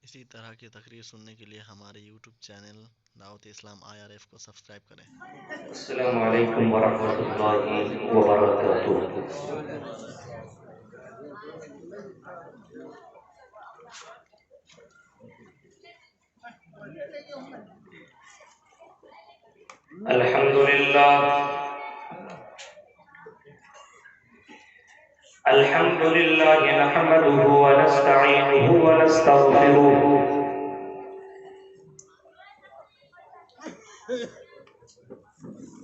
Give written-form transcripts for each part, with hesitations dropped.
اسی طرح کی تقریر سننے کے لیے ہمارے یوٹیوب چینل دعوت اسلام IRF کو سبسکرائب کریں۔ السلام علیکم ورحمۃ اللہ وبرکاتہ۔ الحمد للہ نحمده ونستعینه ونستغفره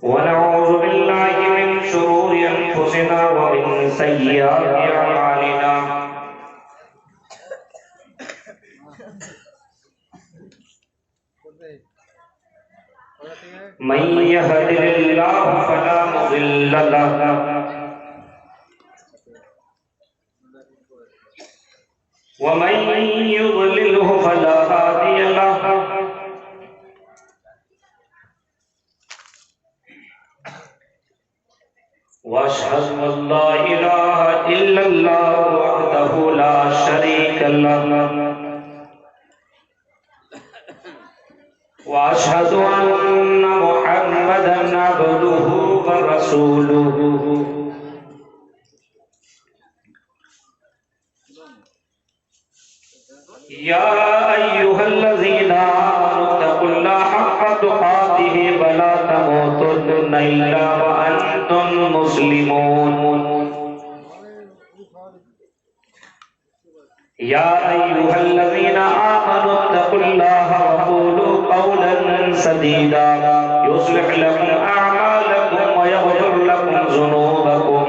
ونعوذ باللہ من شرور انفسنا ومن سیئات اعمالنا من يهده الله فلا مضل له ومن يضلله فلا هادي له واشهد ان لا اله الا الله وحده لا شريك له واشهد ان محمدا عبده ورسوله يا ايها الذين امنوا اتقوا الله حق تقاته ولا تموتن الا وانتم مسلمون يا ايها الذين امنوا اتقوا الله وقولوا قولا سديدا يصلح لكم اعمالكم ويغفر لكم ذنوبكم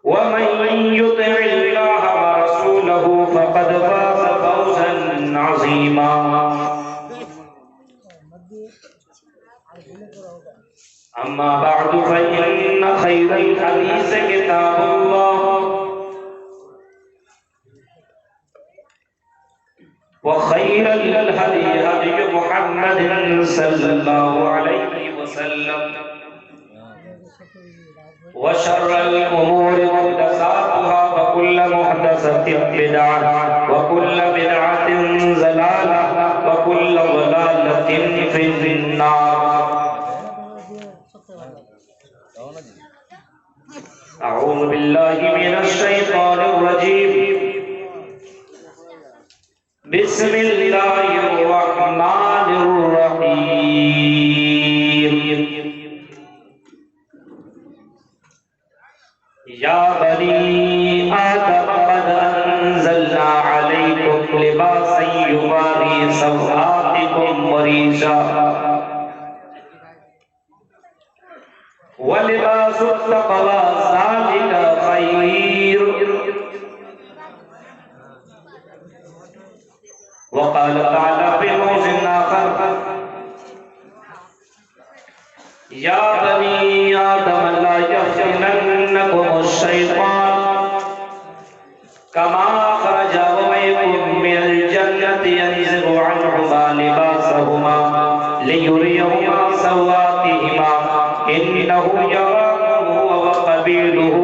ومن يطع الله ورسوله فقد فاز فوزا عظيما اما بعد فان خير الحديث كتاب الله وخير الهدي هدي محمد صلى الله عليه وسلم وشر الأمور محدثاتها وكل محدثة بدعة وكل بدعة ضلالة وكل ضلالة في النار أعوذ بالله من الشيطان الرجيم بسم الله الرحمن الرحيم يا بني آدم قد أنزلنا عليكم لباسا يواري سوآتكم وريشا ولباس التقوى ذلك خير وقال تعالى في موضع آخر يا بني آدم لا يفتننكم الشيطان كما أخرج أبويكم من الجنة ينزع عنهما لباسهما ليريهما سواتهما إنه يراكم هو وقبيله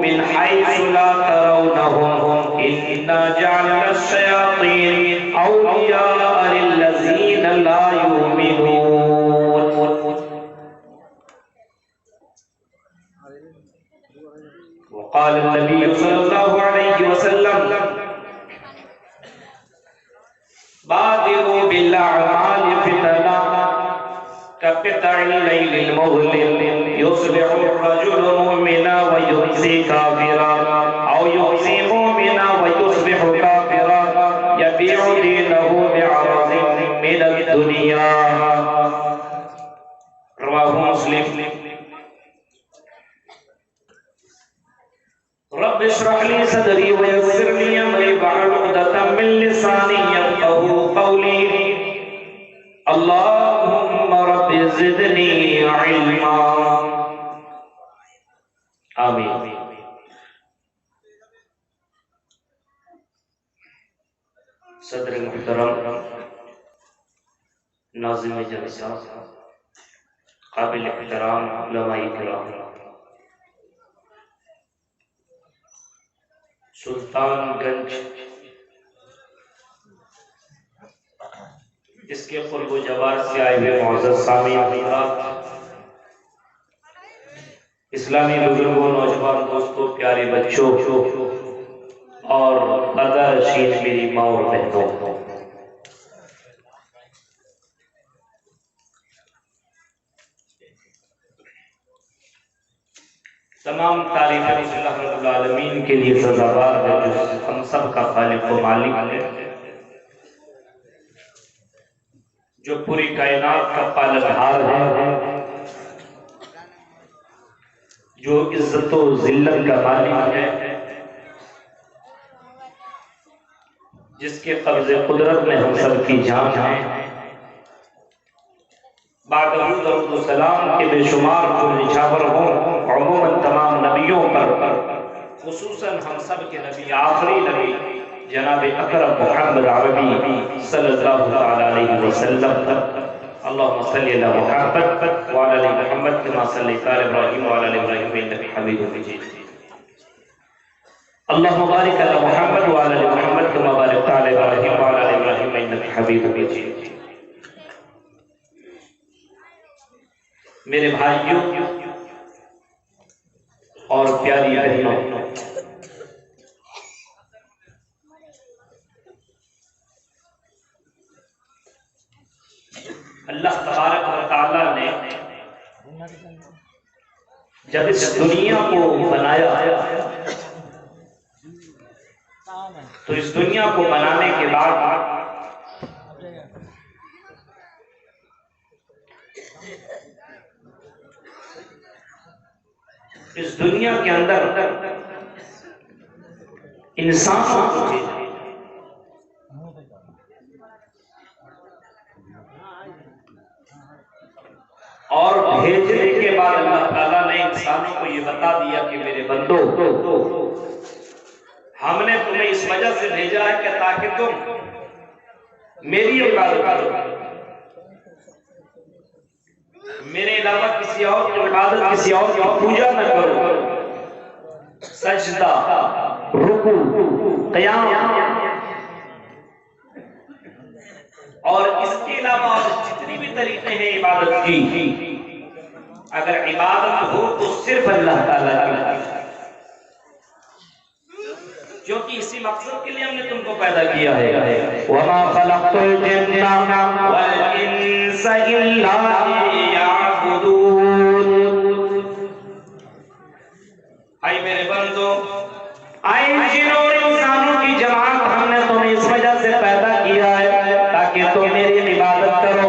من حيث لا ترونهم إنا جعلنا الشياطين أولياء للذين لا يؤمنون وقال النبي صلى الله عليه وسلم بادروا بالأعمال فتنا كقطع الليل المظلم يصبح الرجل مؤمنا ويمسي كافرا أو يمسي مؤمنا ويصبح كافرا يبيع دينه بعرض من الدنيا رواه مسلم رب اشرح لي صدري ويسر لي امري واحلل عقدة من لساني يفقهوا قولي اللهم رب زدني علما آمین۔ صدر محترم، ناظم جلسہ، قابل احترام علماء کرام، سلطان گنج اس کے قرب و جوار سے آئے ہوئے معزز سامعین حضرات، اسلامی بزرگوں، نوجوان دوستوں، پیارے بچوں اور قدر شین میری ماں اور بہنوں، تمام تعریفیں اس اللہ رب العالمین کے لیے سزاوار ہے جو ہم سب کا خالق و مالک ہے، جو پوری کائنات کا پالنہار ہے، جو عزت و ذلت کا مالک ہے، جس کے قبض قدرت میں ہم سب کی جان ہے۔ بعد درود و سلام کے بے شمار جو نچھاور ہوں عموماً تمام نبیوں پر، خصوصاً ہم سب کے نبی، آخری نبی جناب اکرم محمد عربی صلی اللہ علیہ وسلم پر اللہم صلی علی محمد وعلی محمد کما صلیت علی ابراہیم وعلی ابراہیم انک حمید مجید۔ اللہم بارک علی محمد وعلی محمد کما بارکت علی ابراہیم وعلی ابراہیم انک حمید مجید۔ میرے بھائیوں اور پیاری بہنوں، اللہ تبارک و تعالی نے جب اس دنیا کو بنایا تو اس دنیا کو بنانے کے بعد اس دنیا کے اندر انسانوں کو بھیجا، اور بھیجنے کے بعد اللہ تعالیٰ نے انسانوں کو یہ بتا دیا کہ میرے بندو، ہم نے تمہیں اس وجہ سے بھیجا ہے کہ تاکہ تم میری عبادت کرو، میرے علاوہ کسی اور کی عبادت، کسی اور کی پوجا نہ کرو، سجدہ، رکوع، قیام اور اس کے علاوہ جتنی بھی طریقے ہیں عبادت کی، اگر عبادت ہو تو صرف اللہ تعالیٰ کی، کیونکہ اسی مقصد کے لیے ہم نے تم کو پیدا کیا ہے۔ وَمَا خَلَقْتُ الْجِنَّ وَالْإِنسَ إِلَّا لِيَعْبُدُونِ۔ اے میرے بندو، اے جنوں اور انسانوں کی جماعت، ہم نے تمہیں اس وجہ سے پیدا کیا ہے تاکہ تم میری عبادت کرو،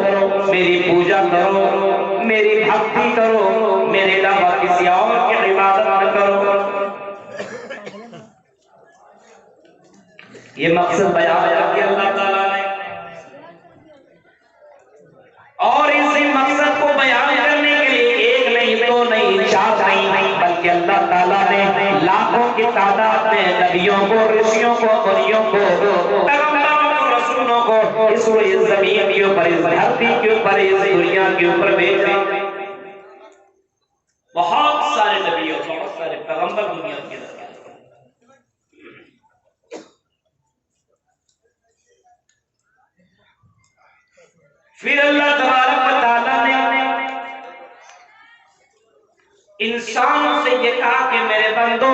میری پوجا کرو، میری بھکتی کرو، میرے علاوہ کسی اور کی عبادت نہ کرو۔ یہ مقصد بیان کیا اللہ تعالیٰ نے، اور اسی مقصد کو بیان کرنے کے لیے ایک نہیں، دو نہیں، چار نہیں، بلکہ اللہ تعالیٰ نے لاکھوں کی تعداد میں نبیوں کو، رشیوں کو، ولیوں کو، پیغمبروں کو، رسولوں کو اس زمین کے اوپر، اس دھرتی کے اوپر، اس دنیا کے اوپر بھیجا۔ بہت سارے نبیوں، بہت سارے پیغمبر دنیا کے اندر، پھر اللہ تبارک و تعالیٰ نے انسانوں سے یہ کہا کہ میرے بندو،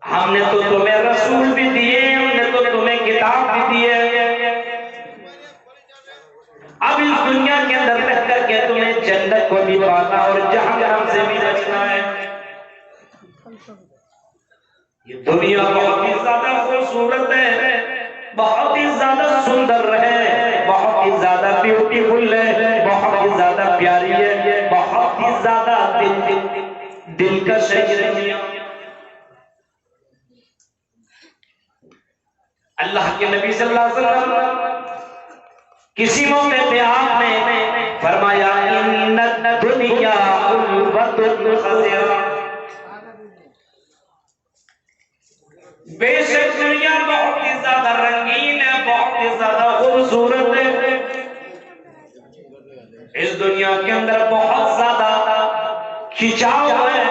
ہم نے تو تمہیں رسول بھی دیے، ہم نے تو تمہیں کتاب بھی دیے، اب اس دنیا کے اندر رہ کر کے تمہیں جنت کو بھی پانا اور جہنم سے بھی بچنا ہے۔ یہ دنیا بہت ہی زیادہ خوبصورت ہے، بہت ہی زیادہ سندر ہے، بہت ہی زیادہ بیوٹیفل ہے، بہت ہی زیادہ پیاری ہے، بہت ہی زیادہ دلکش ہے۔ اللہ کے نبی صلی اللہ علیہ وسلم کسی موقع پہ آپ نے فرمایا ان الدنیا قلبۃ خضرا، بے شک دنیا بہت ہی زیادہ رنگین ہے، بہت ہی زیادہ خوبصورت ہے، اس دنیا کے اندر بہت زیادہ کھچاؤ ہے،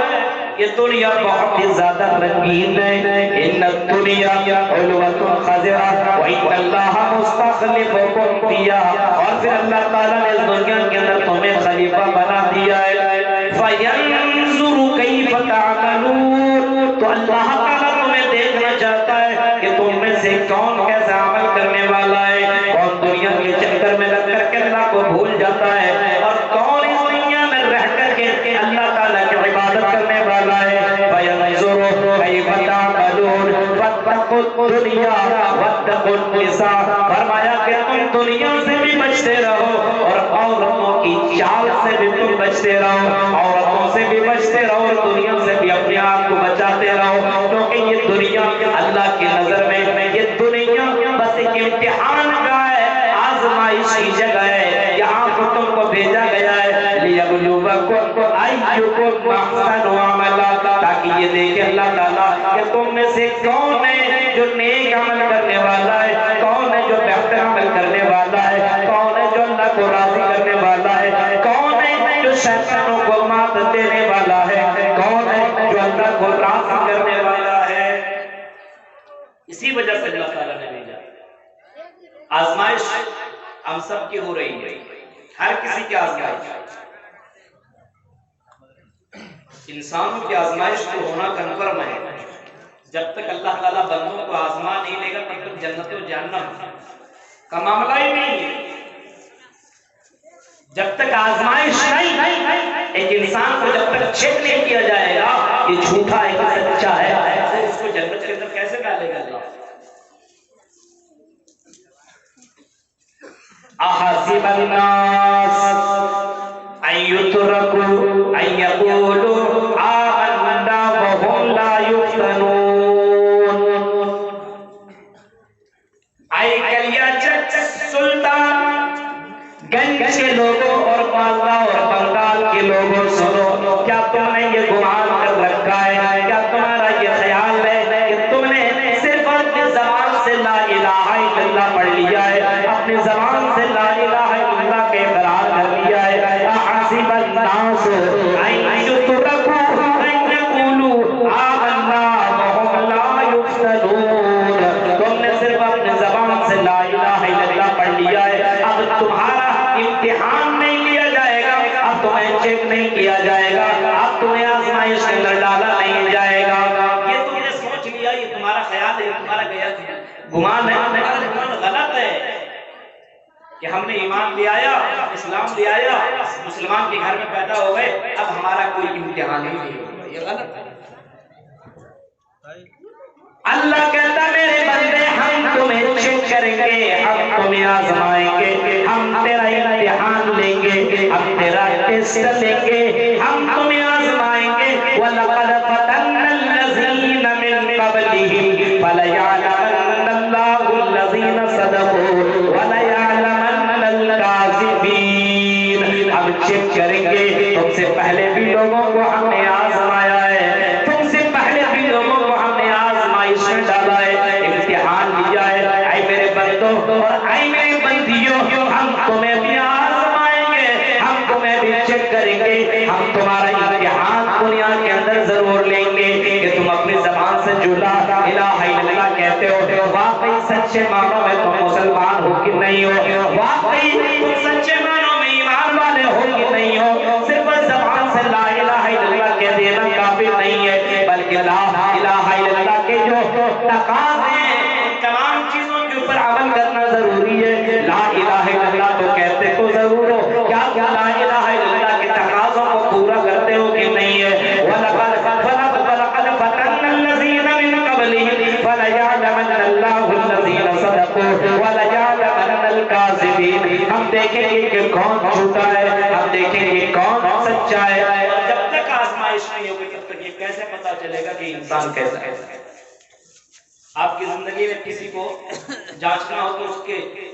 یہ دنیا بہت ہی زیادہ رنگین ہے، ان الدنیا علوۃ خضرا وان اللہ مستخلفکم فیہا، اور پھر اللہ تعالیٰ نے اس دنیا کے اندر تمہیں خلیفہ بنا دیا ہے، فینظر کیف تعملون، تو اللہ تعالیٰ تمہیں دیکھنا چاہتا ہے کہ تم میں سے کون کیسا عمل کرنے والا ہے، کون دنیا کے چکر میں لگ کر کے اللہ کو بھول جاتا ہے، اور کون اس دنیا میں رہ کر کے اللہ تعالیٰ کی عبادت کرنے والا ہے۔ فینظر کیف تعملون واتقوا الدنیا واتقوا النساء، فرمایا کہ تم دنیا سے بھی بچتے رہو اور عورتوں کی چال سے بھی تم بچتے رہو، عورتوں سے بھی بچتے رہو اور دنیا سے بھی اپنے آپ کو بچاتے رہو، کیونکہ یہ دنیا اللہ کی نظر میں یہ دنیا بس ایک امتحان کا ہے، آزمائش کی جگہ ہے، یہاں پر تم کو بھیجا گیا ہے لیبلوکم ایکم احسن عملا، تاکہ یہ دیکھے اللہ تعالیٰ کہ تم میں سے کون ہے جو نیک عمل کرنے والا ہے، کون ہے جو بہتر عمل کرنے والا ہے، کون ہے جو اللہ کو راضی کرنے والا ہے، کون ہے جو شیطانوں کو مات دینے والا ہے، کون ہے جو اللہ کو راضی کرنے والا ہے۔ اسی وجہ سے اللہ تعالیٰ نے بھیجا۔ آزمائش ہم سب کی ہو رہی ہے، ہر کسی کی آزمائش، انسانوں کی آزمائش کو ہونا کنفرم ہے۔ جب تک اللہ تعالیٰ بندوں کو آزما نہیں لے گا تب تک جنت و جہنم کا معاملہ ہی نہیں ہے۔ جب تک آزمائش نہیں، ایک انسان کو جب تک چیک نہیں کیا جائے گا یہ جھوٹا ہے کہ سچا ہے، اس کو جنت کے اندر کیسے ڈالے گا اللہ؟ احسب الناس ان یترکوا ان یقولوا آمنا وهم لا یفتنون، اے کلیا چک سلطان گنج کے لوگوں اور مالدہ اور بنگال کے لوگوں سنو، کیا تم نے یہ گمان کر رکھا ہے، کیا تمہارا یہ خیال ہے کہ تم نے صرف اپنی زبان سے لا الہ الا اللہ پڑھ لیا ہے، اپنی زبان سے لا الہ الا اللہ کے اقرار کر لیا ہے؟ احسب الناس ان یترکوا ان یقولوا آمنا وهم لا یفتنون، تم نے صرف اپنی زبان سے لا الہ الا اللہ پڑھ لیا ہے، اب تمہارا امتحان نہیں لیا جائے گا، اب تمہیں چیک نہیں کیا جائے گا، اب تمہیں آزمائش کے اندر ڈالا نہیں جائے گا۔ یہ تم نے سوچ لیا، یہ تمہارا خیال ہے، یہ تمہارا گمان ہے، گمان غلط ہے کہ ہم نے ایمان لے آیا، اسلام لے آیا، مسلمان کے گھر میں پیدا ہو گئے، اب ہمارا کوئی امتحان نہیں ہوگا، یہ غلط ہے۔ اللہ کہتا میرے بندے ہم تمہیں چیک کریں گے، ہم تمہیں آزمائیں گے، ہم تیرا امتحان لیں گے، ہم تیرا ٹیسٹ لیں گے، ہم تمہیں آزمائیں گے۔ وَلَقَدْ فَتَنَّا الَّذِينَ مِن قَبْلِهِمْ فَلَيَعْلَمَنَّ اللَّهُ الَّذِينَ صَدَقُوا وَلَيَعْلَمَنَّ الْكَاذِبِينَ، ہم چیک کریں گے، تم سے پہلے بھی لوگوں کو ہم نے آزمایا ہے، تم سے پہلے بھی لوگوں کو ہم نے آزمائش میں ڈالا ہے، امتحان لیا ہے۔ اے میرے بندوں اور اے میرے بندیوں، ہم تمہیں بھی آزمائیں گے، ہم تمہیں بھی چیک کریں گے، ہم تمہارا امتحان دنیا کے اندر ضرور لیں گے کہ تم اپنی زبان سے جو لا الہ الا اللہ کہتے ہو واقعی سچے معنوں میں تم مسلمان ہو کہ نہیں ہو، واقعی تم سچے معنوں میں ایمان والے ہو کہ نہیں ہو۔ صرف زبان سے لا الہ الا اللہ کہہ دینا کافی نہیں ہے، بلکہ لا الہ الا اللہ کے جو تقاضے ہیں تمام چیزوں کے اوپر عمل کرنا ضروری ہے۔ لا الہ الا اللہ تو کہتے تو ضرور ہو، کیا لا الہ الا اللہ کے تقاضوں کو پورا کرتے ہو کہ نہیں ہے؟ وَلَقَدْ فَتَنَّا الَّذِينَ مِن قَبْلِهِمْ فَلَيَعْلَمَنَّ اللَّهُ الَّذِينَ صَدَقُوا وَلَيَعْلَمَنَّ الْكَاذِبِينَ، ہم دیکھیں گے کہ کون جھوٹا ہے، ہم دیکھیں گے کون سچا ہے۔ اور جب تک آزمائش نہیں ہوگی تب تک یہ کیسے پتا چلے گا کہ انسان کیسا ہے؟ آپ کی زندگی میں کسی کو جانچنا ہو تو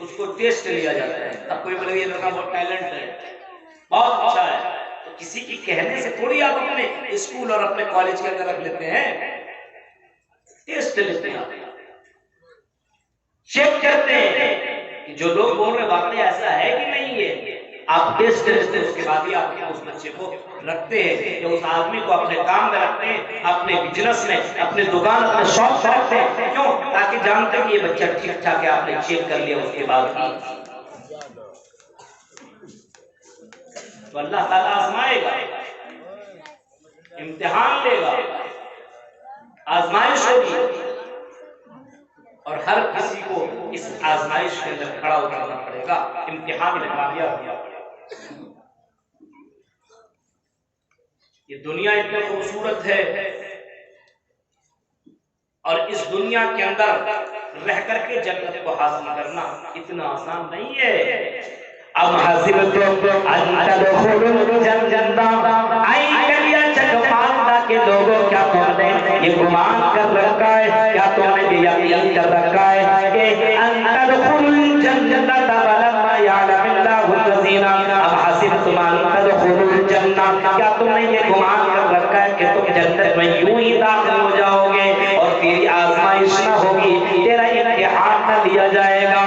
اس کو ٹیسٹ لیا جاتا ہے، اب کوئی بولے یہ لڑکا بہت ٹیلنٹ ہے، بہت اچھا ہے، تو کسی کی کہنے سے تھوڑی آپ اپنے اسکول اور اپنے کالج کے اندر رکھ لیتے ہیں، ٹیسٹ لیتے ہیں، چیک کرتے ہیں کہ جو لوگ بول رہے واقعی ایسا ہے کہ نہیں ہے۔ آپ دیکھتے رہتے اس کے بعد ہی آپ اس بچے کو رکھتے ہیں، یا اس آدمی کو اپنے کام میں رکھتے ہیں، اپنے بزنس میں، اپنے دکان، اپنے شاپ میں رکھتے ہیں، کیوں؟ تاکہ جانتے ہیں کہ یہ بچہ ٹھیک ٹھاک ہے، آپ نے چیک کر لیا اس کے بعد بھی تو اللہ تعالیٰ آزمائے گا، امتحان لے گا، آزمائش ہوگی، اور ہر کسی کو اس آزمائش کے اندر کھڑا اترنا پڑے گا، امتحان میں کامیاب ہونا پڑے گا۔ یہ دنیا اتنا خوبصورت ہے، اور اس دنیا کے اندر رہ کر کے جنت کو حاصل کرنا اتنا آسان نہیں ہے۔ اب حسبتم ان تدخلوا الجنہ، آئی کلیا چکماندہ کے لوگوں، کیا تم نے یہ گمان کر رکھا ہے، کیا تم نے یہ یقین کر رکھا ہے کہ ان تدخلوا الجنہ ولما یعلم اللہ الذین، اب حسبتم ان تدخلوا الجنہ، کیا تم نے یہ گمان کر رکھا ہے کہ تم جنت میں یوں ہی داخل ہو جاؤ گے اور تیری آزمائش نہ ہوگی، تیرا امتحان نہ لیا جائے گا،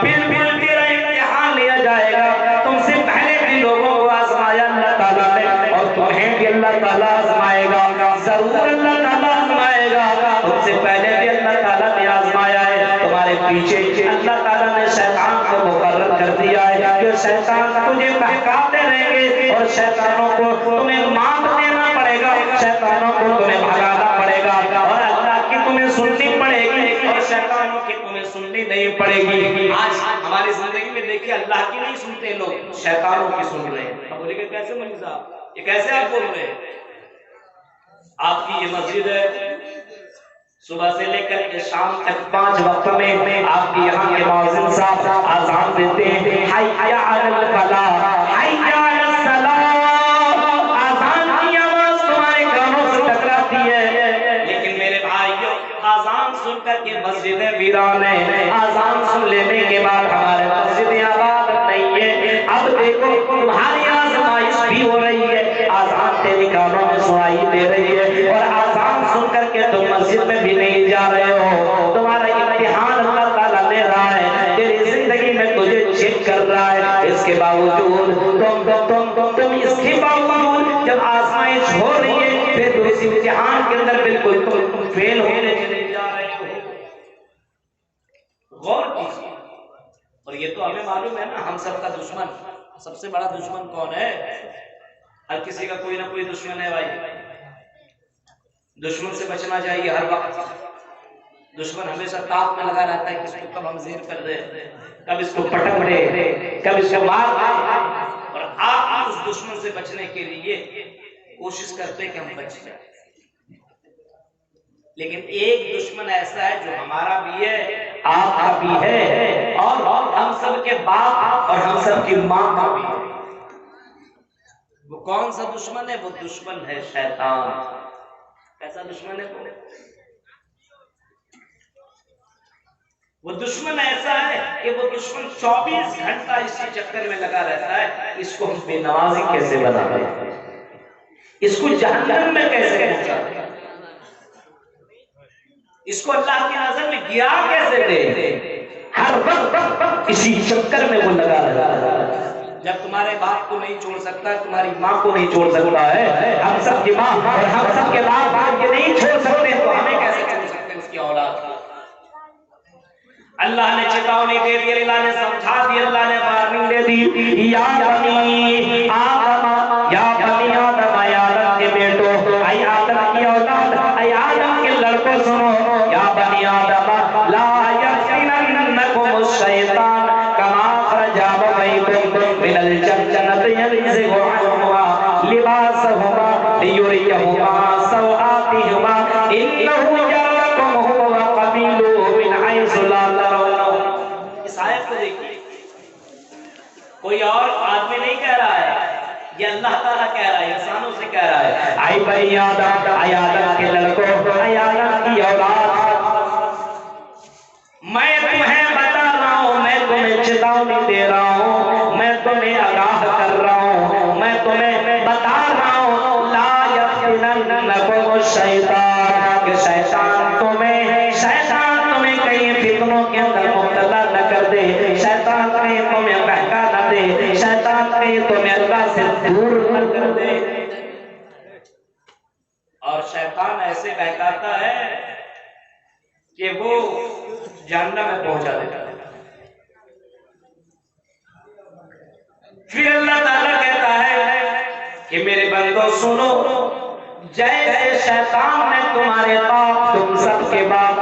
بالکل تیرا امتحان لیا جائے گا۔ تم سے پہلے بھی لوگوں کو آزمایا اللہ تعالیٰ نے، اور تمہیں بھی اللہ تعالیٰ آزمائے گا، ضرور اللہ تعالیٰ آزمائے گا۔ تم سے پہلے بھی اللہ تعالیٰ نے آزمایا ہے، تمہارے پیچھے اللہ تعالیٰ نے شیطان کو مقرر کر دیا ہے کہ شیطان تجھے بہکاتے رہیں گے، اور شیطانوں کو تمہیں مات دینا پڑے گا، شیطانوں کو تمہیں بھگانا پڑے گا، اور اللہ کی تمہیں سننی پڑے گی، اور شیطانوں کی تمہیں سننی نہیں پڑے گی۔ آج ہماری زندگی میں دیکھیے اللہ کی نہیں سنتے لوگ، شیطانوں کی سن رہے ہیں۔ اب بولے کہ کیسے مولوی صاحب، یہ کیسے آپ بول رہے ہیں؟ آپ کی یہ مسجد ہے، صبح سے لے کر کے شام تک 5 وقت میں آپ کے یہاں کے مؤذن صاحب اذان دیتے ہیں، حی علی الفلاح، حی علی الصلاۃ، اذان کی آواز تمہارے کانوں سے ٹکراتی ہے، لیکن میرے بھائیو اذان سن کر کے مسجدیں ویران ہیں، اذان سن لینے کے بعد ہمارے مسجدیں آباد نہیں ہے۔ اب دیکھو تمہاری آزمائش بھی ہو رہی ہے، اذان تیرے کانوں میں سنائی دے رہی ہے، اور اذان سن کر کے تم مسجد میں بھی نہیں جا رہے ہو، تمہارا امتحان اللہ تعالیٰ لے رہا ہے، تیری زندگی میں تجھے چیک کر رہا ہے، اس کے باوجود تم اس کے باوجود جب آزمائش ہو رہی ہے، پھر تو اس امتحان کے اندر بالکل تم فیل ہونے چلے جا رہے ہو۔ غور کیجیے، اور یہ تو ہمیں معلوم ہے نا، ہم سب کا دشمن، سب سے بڑا دشمن کون ہے؟ ہر کسی کا کوئی نہ کوئی دشمن ہے بھائی، دشمن سے بچنا چاہیے ہر وقت۔ دشمن ہمیشہ تاپ میں لگا رہتا ہے کہ اس کو کب ہم زیر کر دیں، کب اس کو پٹک دیں، کب اس کو مار دیں، اور آپ اس دشمن سے بچنے کے لیے کوشش کرتے ہیں کہ ہم بچ جائیں۔ لیکن ایک دشمن ایسا ہے جو ہمارا بھی ہے، آپ کا بھی ہے، اور ہم سب کے باپ اور ہم سب کی ماں کا بھی ہے۔ وہ کون سا دشمن ہے؟ وہ دشمن ہے شیطان۔ کیسا دشمن ہے وہ دشمن ایسا ہے کہ وہ دشمن 24 گھنٹہ اسی چکر میں لگا رہتا ہے، اس کو ہم بے نمازی کیسے بنا دیں، اس کو جہنم میں کیسے پہنچا دیں، اس کو اللہ کی نظر میں گرا کیسے دے، ہر وقت اسی چکر میں وہ لگا رہتا ہے۔ جب تمہارے باپ کو نہیں چھوڑ سکتا، تمہاری ماں کو نہیں چھوڑ سکتا ہے، ہم سب کی ماں اور ہم سب کے باپ یہ نہیں چھوڑ سکتے، تو ہمیں کیسے چھوڑ سکتے ہیں اس کی اولاد؟ اللہ نے چتاونی دے دی، اللہ نے سمجھا دی، اللہ نے وارننگ دے دی، یا بنی آدم، یا بنی آدم، اے آدم کے بیٹو، اے آدم کی اولاد، اے آدم کے لڑکوں سنو، یا بنی آدم لا یفتننکم الشیطان کما اخرج ابویکم من الجنۃ ینزع عنہما لباسہما لیریہما سوآتہما انہ یراکم هو وقبیلہ من حیث لا ترونہم۔ اس آیت کو دیکھیے، کوئی اور آدمی نہیں کہہ رہا ہے، یہ اللہ تعالیٰ کہہ رہا ہے، انسانوں سے کہہ رہا ہے، اے بنی آدم، اے آدم کے لڑکوں، اے آدم کی اولاد، میں تمہیں بتا رہا ہوں، میں تمہیں چتاونی دے رہا ہوں، میں تمہیں آگاہ کر رہا ہوں، میں تمہیں بتا رہا ہوں، لا یفتننکم الشیطان، کہ شیطان تمہیں کہیں فتنوں کے اندر مبتلا نہ کر دے، شیطان کہیں تمہیں بہکا نہ دے، شیطان کہیں دور نہ کر دے. اور شیطان ایسے بہکاتا ہے کہ وہ جہنم میں پہنچا دیتا ہے. پھر اللہ تعالیٰ کہتا ہے کہ میرے بندو سنو، جیسے شیطان نے تمہارے باپ، تم سب کے باپ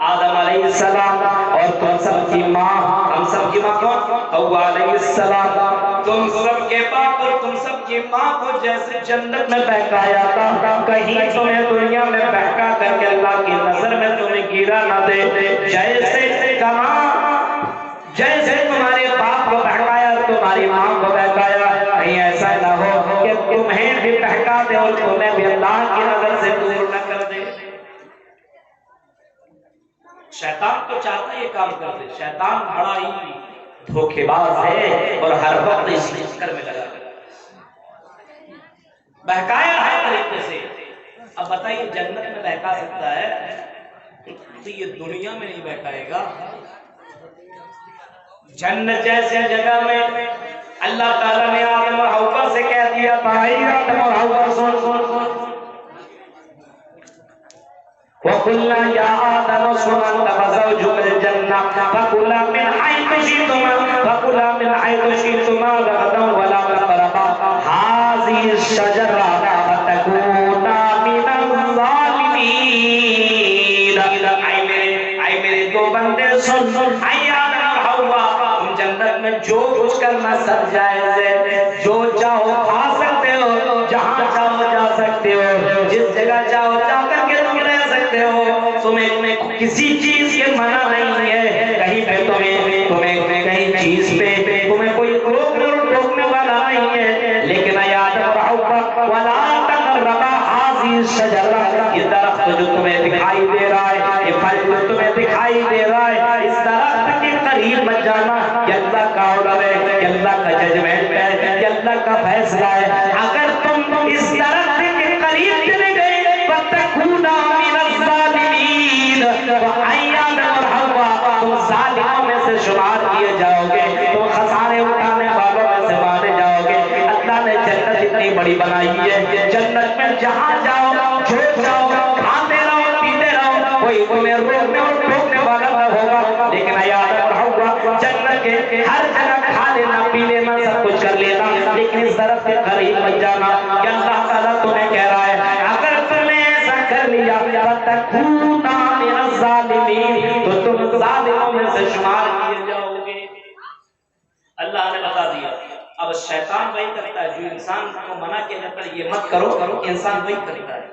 آدم علیہ السلام، اور تم سب کی ماں، ہم سب کی ماں کون؟ حوا علیہ السلام، تم سب کے باپ اور تم سب کی ماں کو جیسے جنت میں بہکایا تھا، کہیں تمہیں دنیا میں بہکا کر کے اللہ کی نظر میں تمہیں گرا نہ دے. جیسے تمہارے باپ کو بہکایا، تمہاری ماں کو بہکایا، کہیں ایسا نہ ہو کہ تمہیں بھی بہکا دے اور تمہیں بھی اللہ کی نظر سے دور نہ کر دے. شیطان تو چاہتا یہ کام کر دے. شیطان بڑا ہی دھوکے باز ہے اور ہر وقت اس چکر میں لگا بہکایا ہے طریقے سے. اب بتائیے جنت میں بہکا سکتا ہے تو یہ دنیا میں نہیں بہکائے گا. جنت جیسے جگہ میں اللہ تعالیٰ نے آدم اور حوا سے کہہ دیا بھائی آدم اور حوا سن وَقُلْنَا يَا آدَمُ اسْكُنْ أَنْتَ وَزَوْجُكَ الْجَنَّةَ فَكُلَا مِنْ حَيْثُ شِئْتُمَا رَغَدًا وَلَا تَقْرَبَا هَٰذِهِ الشَّجَرَةَ فَتَكُونَا مِنَ الظَّالِمِينَ. اے میرے دو بندے سن، اے آدم اور حوا، تم جنت میں جو کچھ کرنا سب جائز ہے، جو چاہو کھا سکتے ہو، جہاں چاہو جا سکتے ہو، جس جگہ چاہو جا کر کے تم رہ سکتے ہو، تمہیں کسی چیز کے منع نہیں ہے. کہیں پہ تمہیں کہیں چیز پہ تمہیں کوئی روکنے والا نہیں ہے. لیکن اے آدم اور حوا وَلَا تَقْرَبَا هَٰذِهِ الشَّجَرَةَ، یہ درخت جو تمہیں دکھائی دے رہا ہے، یہ پھل جو تمہیں دکھائی دے رہا ہے، اس درخت کے قریب مت جانا. یہ اللہ کا آرڈر ہے، یہ اللہ کا ججمنٹ ہے، یہ اللہ کا فیصلہ ہے. اگر تم اس درخت کے قریب چلے گئے فَتَكُونَا مِنَ الظَّالِمِينَ، اے آدم اور حوا تم ظالموں میں سے شمار کیے جاؤ گے، تم خسارے اٹھانے والوں میں سے مانے جاؤ گے. اللہ نے جنت اتنی بڑی بنائی ہے، جنت میں جہاں جاؤ جو جاؤ کھاتے رہو پیتے رہو، کوئی تمہیں روکنے اور ٹوکنے والا نہ ہوگا. لیکن اے آدم اور حوا جنت کے ہر جگہ کھا لینا پی لینا سب کچھ کر لینا، لیکن اس درخت کے قریب مت جانا. کہ اللہ تعالیٰ تمہیں کہہ رہا ہے اگر تم نے ایسا کر لیا فَتَكُونَا مِنَ الظَّالِمِينَ، تو تم ظالموں میں سے شمار کیے جاؤ گے. اللہ نے بتا دیا. اب شیطان وہی کرتا ہے جو انسان کو منع کیا جاتا ہے یہ مت کرو، انسان وہی کرتا ہے.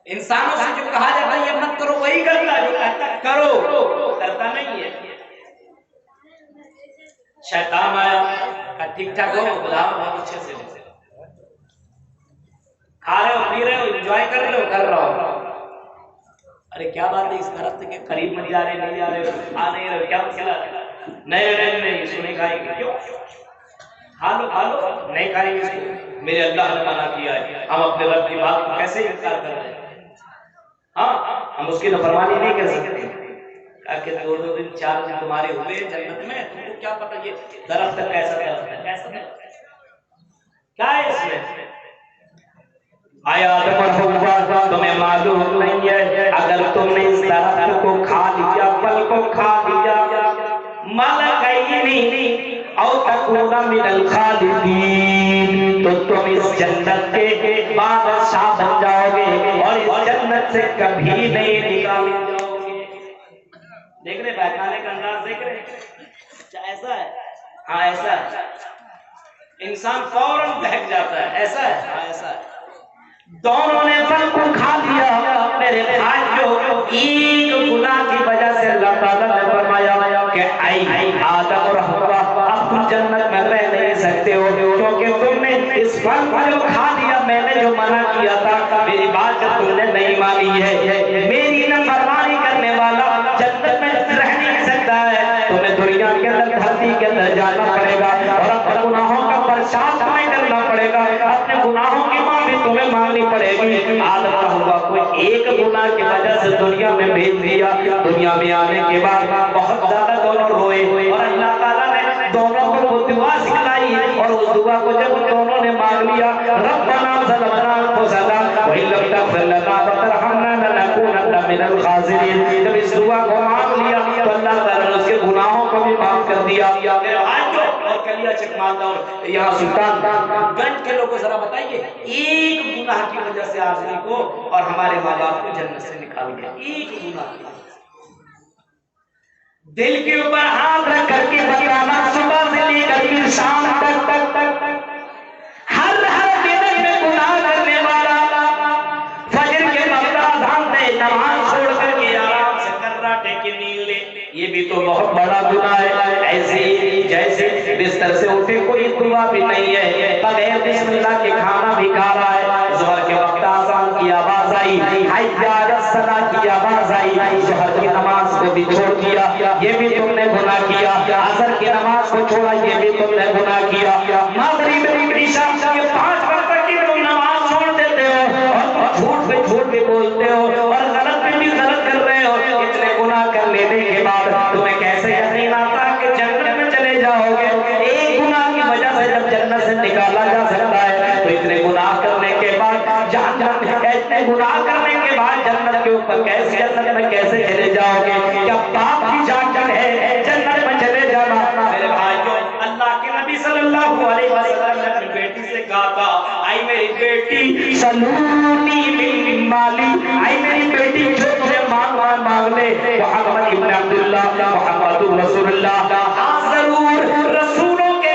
انسانوں سے جو کہا جاتا ہے یہ مت کرو وہی کرتا ہے، جو کہتا ہے کرو کرتا نہیں ہے. شیطان آیا کہ ٹھیک ٹھاک ہو، بلا بہت اچھے سے کھا رہے ہو پی رہے ہو انجوائے کر رہے ہو، کر رہا ہو. ارے کیا بات ہے اس درخت کے قریب مت جا رہے، نہیں جا رہے ہو، آ نہیں رہے، کیا مسئلہ ہے؟ نہیں سنے کھائیں گے. کیوں؟ کھا لو نہیں کھائیں گے. میرے اللہ نے منع کیا ہے، ہم اپنے رب کی بات کو کیسے انکار کر رہے ہیں؟ ہاں ہم اس کی نافرمانی نہیں کر سکتے. کہ 2 دن 4 دن تمہارے ہوئے جنت میں، تم کو کیا پتہ یہ درخت کیسا درخت ہے، کیسا کیا ہے اس میں؟ آیا آدم اور حوا تمہیں معلوم نہیں ہے اگر تم نے اس درخت کو کھا لیا، پھل کو کھا لیا، مَلَكَيْنِ أَوْ تَكُونَ مِنَ الْخَالِدِينَ، تو تم اس جنت کے بادشاہ بن جاؤ گے اور اس جنت سے کبھی نہیں نکالے جاؤ گے. دیکھ رہے بہکانے کا انداز دیکھ رہے؟ ایسا ہے، ہاں ایسا ہے. انسان فوراً بہک جاتا ہے، ایسا ہے، ہاں ایسا ہے. دونوں نے پھل کو کھا لیا. میرے بھائیو ایک گناہ کی وجہ سے اللہ تعالیٰ نے فرمایا کہ اے آدم اور حوا اب تم جنت میں رہ نہیں سکتے ہو، کیونکہ تم نے اس پھل کو کھا لیا. میں نے جو منع کیا تھا میری بات جو تم نے نہیں مانی ہے، میری نافرمانی کرنے والا جنت میں رہ نہیں سکتا ہے. تمہیں دنیا کے اندر دھرتی کے اندر جانا پڑے گا اور اپنے گناہوں کا پرچار تمہیں کرنا پڑے گا، اپنے گناہوں کی معافی تمہیں مانگنی پڑے گی. آدم اور حوا کو ایک گناہ کی وجہ سے دنیا میں بھیج دیا. دنیا میں آنے کے بعد بہت زیادہ دونوں روئے اور اللہ تعالیٰ نے دونوں کو دعا سکھلائی اس دعا کو جب دونوں نے مانگ لیا ربنا ظلمنا انفسنا وان لم تغفر لنا وترحمنا لنكونن من الخاسرین. جب اس دعا کو مانگ لیا تو اللہ تعالیٰ نے اس کے گناہوں کو بھی معاف کر دیا. اور کلیا چک مالدہ اور یہاں سلطان گنج کے لوگوں ذرا بتائیے ایک گناہ کی وجہ سے آدمی کو اور ہمارے ماں باپ کو جنت سے نکال گیا. ایک گناہ دل کے اوپر ہاتھ رکھ کر کے بتانا صبح سے لے کر کے شام تک ہر دن میں گناہ کرنے والا فجر کے وقت اذان دے نماز چھوڑ کر کے آرام سے کراٹے کی نیند لے یہ بھی تو بہت بڑا گناہ ہے. ایسے جیسے بستر سے اٹھے کوئی دعا بھی نہیں ہے بغیر بسم اللہ کے کھانا بھی کھا رہا ہے. ظہر کے وقت اذان کی آواز آئی حی علی الصلاۃ کی آواز آئی ظہر کی نماز کو بھی چھوڑ دیا یہ بھی تم نے گناہ کیا. عصر کی نماز کو چھوڑا یہ بھی تم نے گناہ کیا. مغرب عشاء یہ 5 وقت کی تم نماز چھوڑ دیتے ہو اور جھوٹ پہ جھوٹ بھی بولتے ہو اور غلط پہ بھی غلط کر رہے ہو. اتنے گناہ کر لینے کے بعد تمہیں کیسے یقین آتا کہ جنت میں چلے جاؤ گے؟ ایک گناہ کی وجہ سے جب جنت سے نکالا جا سکتا ہے تو اتنے گناہ کرنے کے بعد اتنے گناہ کرنے کے بعد جنت کے اوپر کیسے جنت میں کیسے چلے جاؤ گے؟ کیا باپ کی جان ہے جنت میں چلے جانا؟ میرے بھائیو اللہ کے نبی صلی اللہ علیہ وسلم نے اپنی بیٹی سے کہا تھا اے میری بیٹی سلونی من مالی اے میری بیٹی جو تجھے مانگ لے. محمد ابن عبداللہ محمد رسول اللہ ضرور رسولوں کے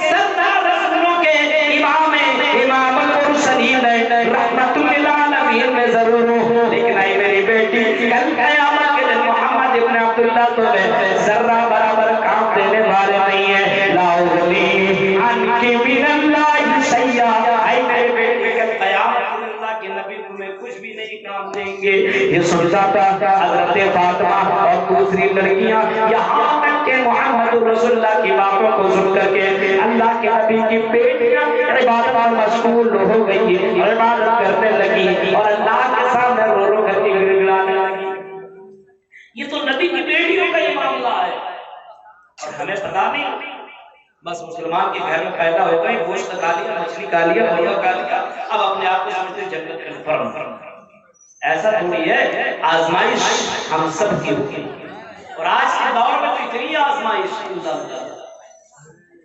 سردار رسولوں کے امام المرسلین رحمت للعالمین میں ضرور ہوں لیکن اے میری بیٹی کل قیامت کے دن محمد ابن عبداللہ تمہیں ذرہ برابر کام دینے والے نہیں ہیں. لا اغنی عنک من اللہ شیئا اے میری بیٹی کل قیامت کے دن اللہ کے نبی تمہیں کچھ بھی نہیں کام دیں گے. یہ سنتا تھا حضرت فاطمہ اور دوسری لڑکیاں یہاں تک کہ محمد رسول اللہ کی باتوں کو سن کر کے اللہ کے نبی کی بیٹیاں عبادت میں مشغول ہو گئی اور عبادت کرنے لگی اور اللہ کے سامنے رو رو کر کے گڑگڑانے لگی. یہ تو نبی کی بیٹیوں کا ہی معاملہ ہے اور ہمیں پتا نہیں. بس مسلمان کے گھر میں پیدا ہو گئی گوشت کھا لیا مچھلی کھا لیا مرغا کھا لیا اب اپنے آپ کو سمجھتے جنت کا فرم. ایسا تھوڑی ہے. آزمائش ہم سب کی ہوگی اور آج کے دور میں تو اتنی آزمائش.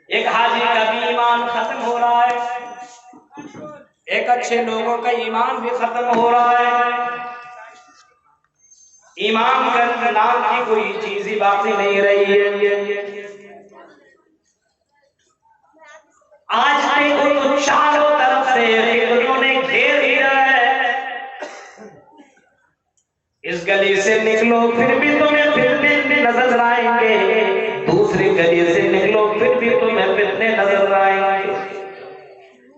ایک حاجی کا بھی ایمان ختم ہو رہا ہے ایک اچھے لوگوں کا ایمان بھی ختم ہو رہا ہے. ایمان کا نام کی کوئی چیز ہی باقی نہیں رہی ہے. آج دیکھو تو چاروں طرف سے فتنوں نے گھیر لیا ہے. اس گلی سے نکلو پھر بھی تمہیں فتنے نظر آئیں گے دوسری گلی سے نکلو پھر بھی تمہیں فتنے نظر آئیں گے.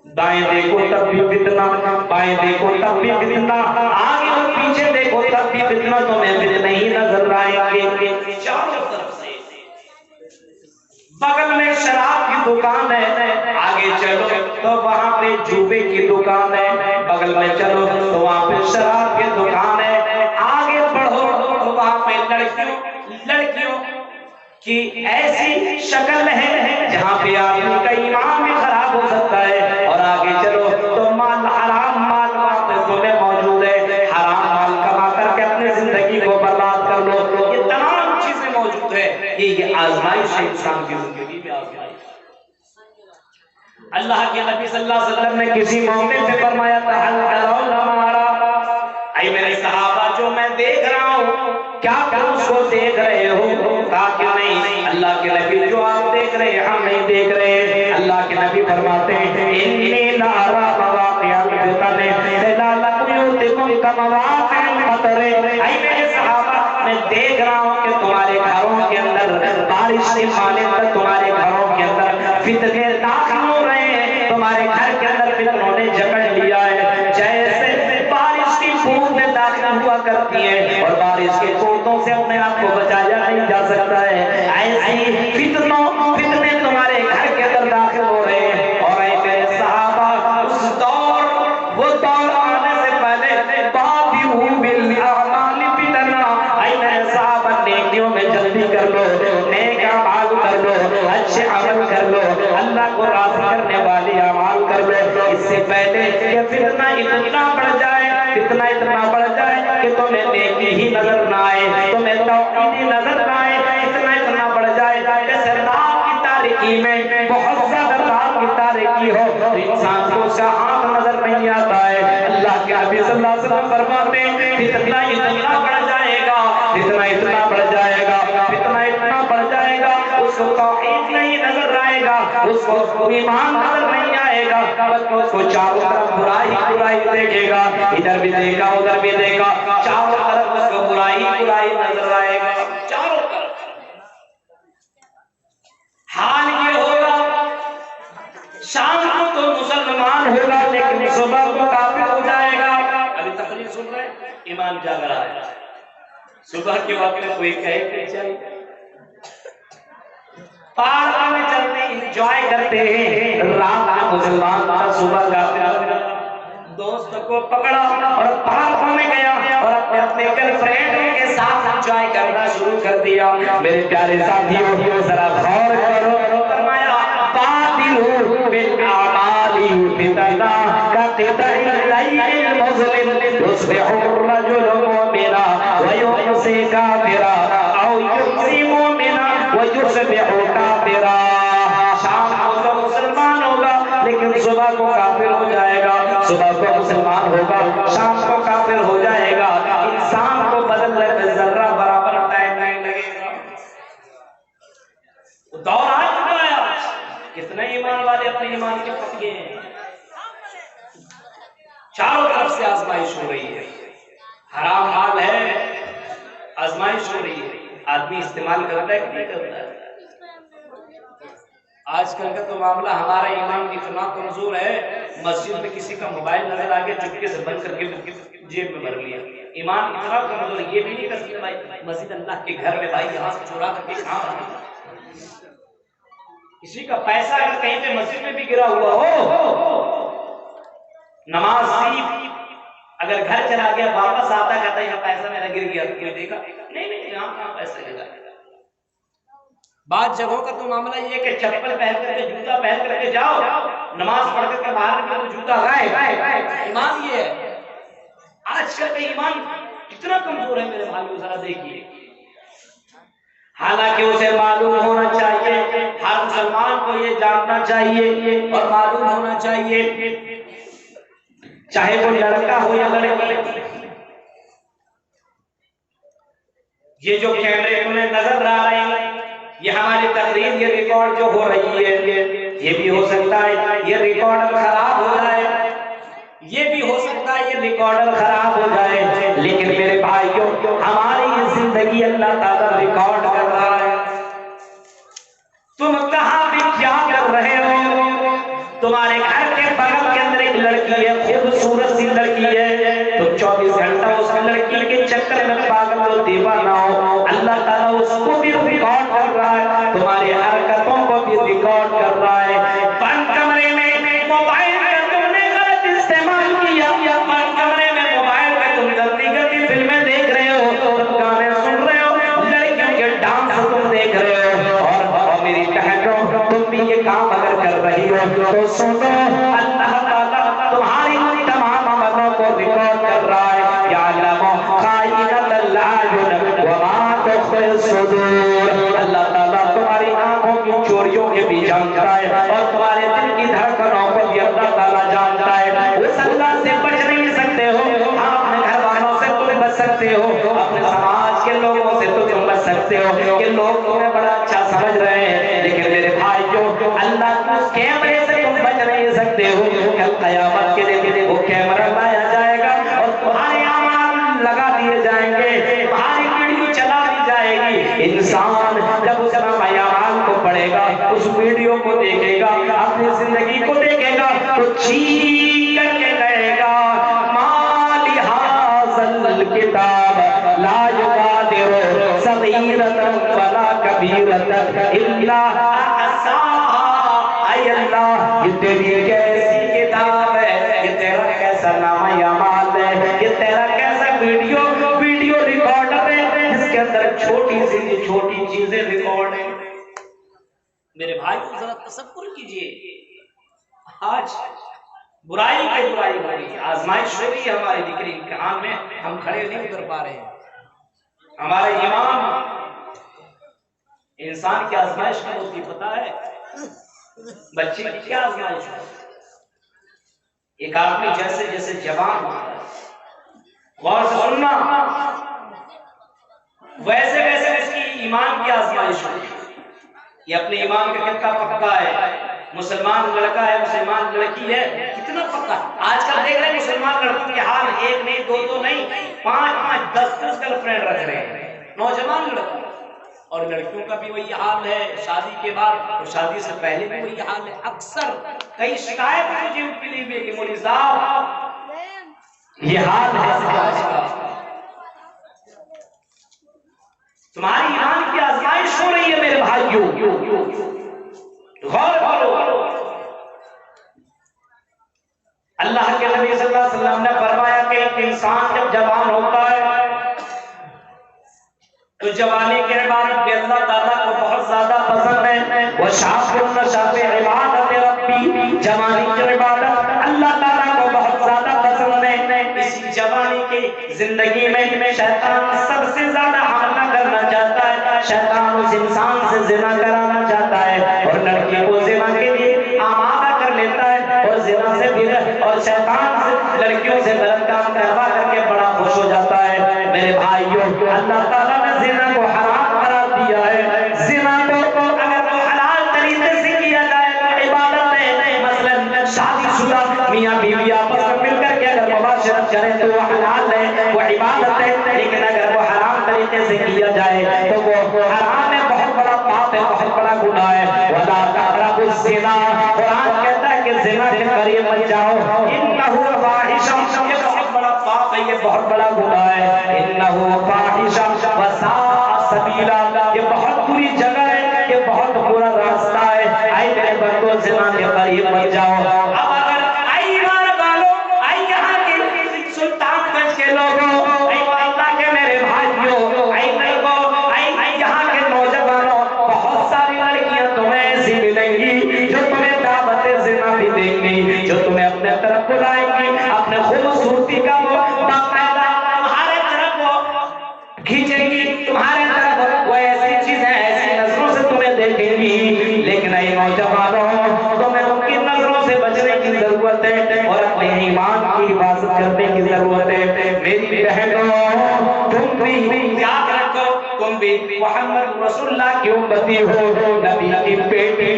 دائیں دیکھو تب بھی فتنہ بائیں دیکھو تب بھی فتنہ آگے اور پیچھے دیکھو تب بھی فتنہ تمہیں فتنے ہی نظر آئیں گے. چاروں طرف سے بغل میں شراب کی دکان ہے آگے چلو تو وہاں پہ جوبے کی دکان ہے. بغل میں چلو تو وہاں پہ شراب کی دکان ہے. آگے بڑھو تو وہاں پہ لڑکیوں کی ایسی شکل ہے جہاں پہ آدمی کا ایمان بھی خراب ہو سکتا ہے. اور آگے چلو تو مال حرام مال وہاں پہ تمہیں موجود ہے. حرام مال کما کر کے اپنی زندگی کو برباد کر لو. یہ تمام چیزیں موجود ہے. یہ آزمائش ہے انسان کی زندگی میں. آزمائش اللہ کے نبی صلی اللہ علیہ وسلم نے کسی موقع پہ فرمایا تھا حل ترون ہمارا اے میرے صحابہ جو میں دیکھ رہا ہوں کیا تم اس کو دیکھ رہے ہو؟ کہا کہ نہیں. اللہ کے نبی جو آپ دیکھ رہے ہیں ہم نہیں دیکھ رہے. اللہ کے نبی فرماتے ہیں انی لا ارى مواقع الفتن لعلكم يؤتكم كمواقع القطر. اے میرے صحابہ میں دیکھ رہا ہوں کہ تمہارے گھروں کے اندر بارش کے مانند تمہارے گھروں کے اندر فتنے داخل ہو رہے ہیں. تمہارے گھر کے اندر فتنوں نے جکڑ لیا ہے جیسے بارش کی بوندیں داخل ہوا کرتی ہیں اور بارش کے بوندوں سے اپنے آپ کو بچایا نہیں جا سکتا ہے. ایسی فتنے تمہارے گھر کے اندر داخل ہو رہے ہیں. اور اے میرے صحابہ اس دور وہ دور آنے سے پہلے بادئوا بالاعمال فتنا. اے میرے صحابہ نیکیوں میں جلدی کر لو نیک اعمال کر لو اچھے عمل کر لو اللہ کو راضی کرنے اتنا بڑھ جائے، فتنہ اتنا بڑھ جائے کہ تمہیں نیکی ہی نظر نہ آئے، تمہیں توحید ہی نظر نہ آئے، اتنا بڑھ جائے جیسے رات کی تاریکی میں بہت زیادہ رات کی تاریکی ہو تو انسان کو اس کا آنکھ نظر نہیں آتا ہے۔ اللہ کے نبی صلی اللہ علیہ وسلم فرماتے ہیں فتنہ اتنا بڑھ جائے گا، فتنہ اتنا بڑھ جائے گا، فتنہ اتنا بڑھ جائے گا، اس کو توحید نہیں نظر آئے گا، اس کو ایمان نظر نہیں آئے گا، بلکہ اس کو چاروں طرف برائی برائی دیکھے گا، ادھر بھی دیکھا ادھر بھی دیکھا، چاروں طرف اس کو برائی برائی نظر آئے گا، چاروں طرف۔ حال یہ ہوگا شام کو تو مسلمان ہوگا لیکن صبح کو کافر ہو جائے گا۔ ابھی تقریر سن رہے ہیں، ایمان جاگ رہا ہے، صبح کے وقت میں کوئی کہے کہ چاہیے پارک میں چلتے ہیں انجوائے کرتے ہیں، رات میں مسلمان تھا صبح کافر، دوست کو پکڑا اور پارک میں گیا اور اپنے گرل فرینڈ کے ساتھ انجوائے کرنا شروع کر دیا۔ میرے پیارے ساتھیوں ذرا غور کرو، فرمایا بادلوا بالاعمال فتنہ کقطع اللیل المظلم یصبح الرجل مؤمنا ویمسی کافرا او یمسی مؤمنا ویصبح کافرا۔ شام کو تو مسلمان ہوگا لیکن صبح کو کافر ہو جائے گا، صبح کو مسلمان ہوگا شام کو کافر ہو جائے گا۔ انسان کو بدلنے میں ذرہ برابر ٹائم نہیں لگے گا۔ دور آ چکا ہے، کتنے ایمان والے اپنے ایمان کے پکے ہیں، چاروں طرف سے آزمائش ہو رہی ہے، حرام حال ہے، آزمائش ہو رہی ہے، آدمی استعمال کرتا ہے کہ نہیں کرتا ہے؟ آج کل کا تو معاملہ ہمارا ایمان اتنا کمزور ہے، مسجد میں کسی کا موبائل نظر آگے چپکے سے بند کر کے جیب میں بھر لیا۔ ایمان اتنا کمزور ہے، یہ بھی نہیں کر سکتے بھائی مسجد اللہ کے گھر میں، بھائی یہاں سے چورا کر کے کہاں، کسی کا پیسہ اگر کہیں پہ مسجد میں بھی گرا ہوا ہو، نماز صرف اگر گھر چلا گیا واپس آتا کہتا ہے یہاں پیسہ میرا گر گیا، دیکھا نہیں یہاں کہاں پیسہ گرا۔ بعض جگہوں کا تو معاملہ یہ ہے کہ چپل پہن کر کے جوتا پہن کر کے جاؤ، نماز پڑھ کر کے باہر نکلو تو جوتا غائب۔ ایمان یہ ہے، آج کل کا ایمان کتنا کمزور ہے میرے بھائیو، ذرا دیکھیے۔ حالانکہ اسے معلوم ہونا چاہیے، ہر مسلمان کو یہ جاننا چاہیے اور معلوم ہونا چاہیے، چاہے وہ لڑکا ہو یا لڑکی، یہ جو کیمرے تمہیں نظر آ رہے ہیں، یہ ہماری تقریر یہ ریکارڈ جو ہو رہی ہے، یہ بھی ہو سکتا ہے یہ ریکارڈر خراب ہو جائے، یہ بھی ہو سکتا ہے یہ ریکارڈر خراب ہو جائے، لیکن میرے بھائیوں ہماری یہ زندگی اللہ تعالیٰ ریکارڈ کر رہا ہے۔ تم کہاں بھی کیا کر رہے ہو؟ تمہارے گھر کے بغل کے اندر ایک لڑکی ہے، خوبصورت سی لڑکی ہے، تم 24 گھنٹہ اس لڑکی کے چکر میں پاگل ہو، دیوانہ ہو، اللہ تعالیٰ اس کو بھی ریکارڈ کر رہا ہے، تمہاری حرکتوں کو بھی ریکارڈ کر رہا ہے۔ بند کمرے میں موبائل کا تم نے غلط استعمال کیا، بند کمرے میں موبائل کا تم غلطی غلطی فلمیں دیکھ رہے ہو، تم گانے سن رہے ہو، لڑکیوں کے ڈانس تم دیکھ رہے ہو، اور میری بہنوں تم بھی یہ کام اگر کر رہی ہو تو سنو، اللہ تعالیٰ تمہاری تمام عملوں کو ریکارڈ کر رہا ہے۔ یعلم خائنۃ الاعین وما تخفی الصدور، اللہ تعالیٰ تمہاری آنکھوں کی چوریوں کے بھی جانتا ہے اور تمہارے دل کی دھڑکنوں کو بھی اللہ تعالیٰ جانتا ہے۔ اس اللہ سے بچ نہیں سکتے ہو، اپنے گھر والوں سے تم بچ سکتے ہو، اپنے سماج کے لوگوں سے تو تم بچ سکتے ہو کہ لوگ تمہیں بڑا اچھا سمجھ رہے ہیں، لیکن میرے بھائیوں اللہ کے اس کیمرے سے تم بچ نہیں سکتے ہو۔ کل قیامت کے دن وہ کیمرہ لایا جائے گا اور تمہارے اعمال لگا دیے جائیں گے، تمہاری ویڈیو چلا دی جائے گی۔ انسان جب اس اپنے اعمال کو پڑھے گا، اس ویڈیو کو دیکھے گا، اپنی زندگی کو دیکھے گا تو چیخ کر کے کہے گا ما لہذا الکتاب لا یغادر صغیرۃ ولا کبیرۃ الا احصاها۔ اے اللہ یہ تیری کیسی کتاب ہے، یہ تیرا کیسا نامہ اعمال ہے، یہ تیرا کیسا ویڈیو ریکارڈر ہے جس کے اندر چھوٹی سی چھوٹی چیزیں ریکارڈ ہیں۔ میرے بھائی ذرا تصور کیجئے، آج برائی کی برائی ہو رہی ہے، آزمائش ہو رہی ہے ہماری ذکر امتحان میں، ہم کھڑے نہیں اتر پا رہے ہیں۔ ہمارے امام انسان کی آزمائش کیا ہوتی پتا ہے؟ بچے کی کیا آزمائش ہے؟ ایک آدمی جیسے جیسے جوان ہوتا ہے، غور سے سننا، ویسے ویسے اس کی ایمان کی آزمائش ہوتی ہے۔ یہ اپنے ایمان کا کتنا پکا ہے، مسلمان لڑکا ہے، مسلمان لڑکی ہے، کتنا پکا۔ آج کل دیکھ رہے ہیں مسلمان لڑکوں کے حال ایک نہیں، دو دو نہیں، 5 10 گرل فرینڈ رکھ رہے ہیں نوجوان لڑکے، اور لڑکیوں کا بھی وہی حال ہے شادی کے بعد اور شادی سے پہلے بھی وہی حال ہے۔ اکثر کئی شکایت مجھے ملی ہوئی کہ مولوی صاحب یہ حال ہے آج کا، تمہاری ایمان کی آزمائش ہو رہی ہے میرے بھائیوں، غور کرو۔ اللہ کے نبی صلی اللہ علیہ وسلم نے فرمایا کہ ایک انسان جب جوان ہوتا ہے تو جوانی کے عبادت بھی اللہ تعالیٰ کو بہت زیادہ پسند ہے، وہ شاف النشاف عبادت ربی، جوانی کی عبادت اللہ تعالیٰ کو بہت زیادہ پسند ہے۔ اسی جوانی کی زندگی میں شیطان سب سے زیادہ حملہ کرنا چاہتا ہے، شیطان اس انسان سے زنا کرانا چاہتا ہے اور لڑکی کو زنا کے لیے آمادہ کر لیتا ہے، اور زنا سے بھی اور شیطان سے لڑکیوں سے غلط کام کروا کر کے بڑا خوش ہو جاتا ہے۔ میرے بھائیوں، اللہ تعالیٰ نے زنا کو حرام قرار دیا ہے۔ زنا کو اگر وہ حلال طریقے سے کیا جائے تو عبادت ہے، مثلا شادی شدہ میاں بیوی آپس میں مل کر کے اگر مباشرت کریں تو وہ حلال ہے، وہ عبادت ہے، لیکن اگر وہ حرام طریقے سے کیا جائے تو وہ حرام ہے، بہت بڑا پاپ ہے، بہت بڑا گناہ ہے۔ وَلَا تَقْرَبُوا الزِّنَا، قرآن کہتا ہے کہ زنا کے قریب مت جاؤ، إِنَّهُ فَاحِشٌ، یہ بہت بڑا پاپ ہے، یہ بہت بڑا گناہ ہے۔ إِنَّهُ فَاحِشٌ وَسَاءَ سَبِيلًا، یہ بہت بری جگہ ہے، یہ بہت برا راستہ ہے۔ اے میرے بندو، زنا کے قریب مت جاؤ۔ اب اگر اے ایمان والو، اے یہاں کے سلطان گنج کے لوگوں، اے اللہ کے میرے بھائیوں، اے لوگوں، اے یہاں کے نوجوانوں، بہت ساری لڑکیاں تمہیں ایسی ملیں گی جو تمہیں دعوت زنا بھی دیں گی، جو تمہیں اپنے طرف بلائیں گی، اپنے خوبصورتی کا وہ باقاعدہ تمہارے طرف وہ کھینچیں گی، تمہارے طرف وہ ایسی چیزیں ایسی نظروں سے تمہیں دیکھیں گی۔ لیکن اے نوجوانوں، تمہیں ان کی نظروں سے بچنے کی ضرورت ہے اور اپنے ایمان کی حفاظت کرنے کی ضرورت ہے۔ میری بہنوں، تم بھی یاد رکھو، تم بھی محمد رسول اللہ کی امتی ہو، نبی کی بیٹی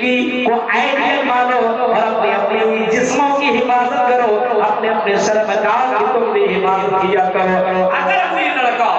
کی کو آئیڈیل مانو اور اپنے اپنے جسموں کی حفاظت کرو، اپنے اپنے شرمگاہ کی تم بھی حفاظت کیا کرو۔ اگر کوئی لڑکا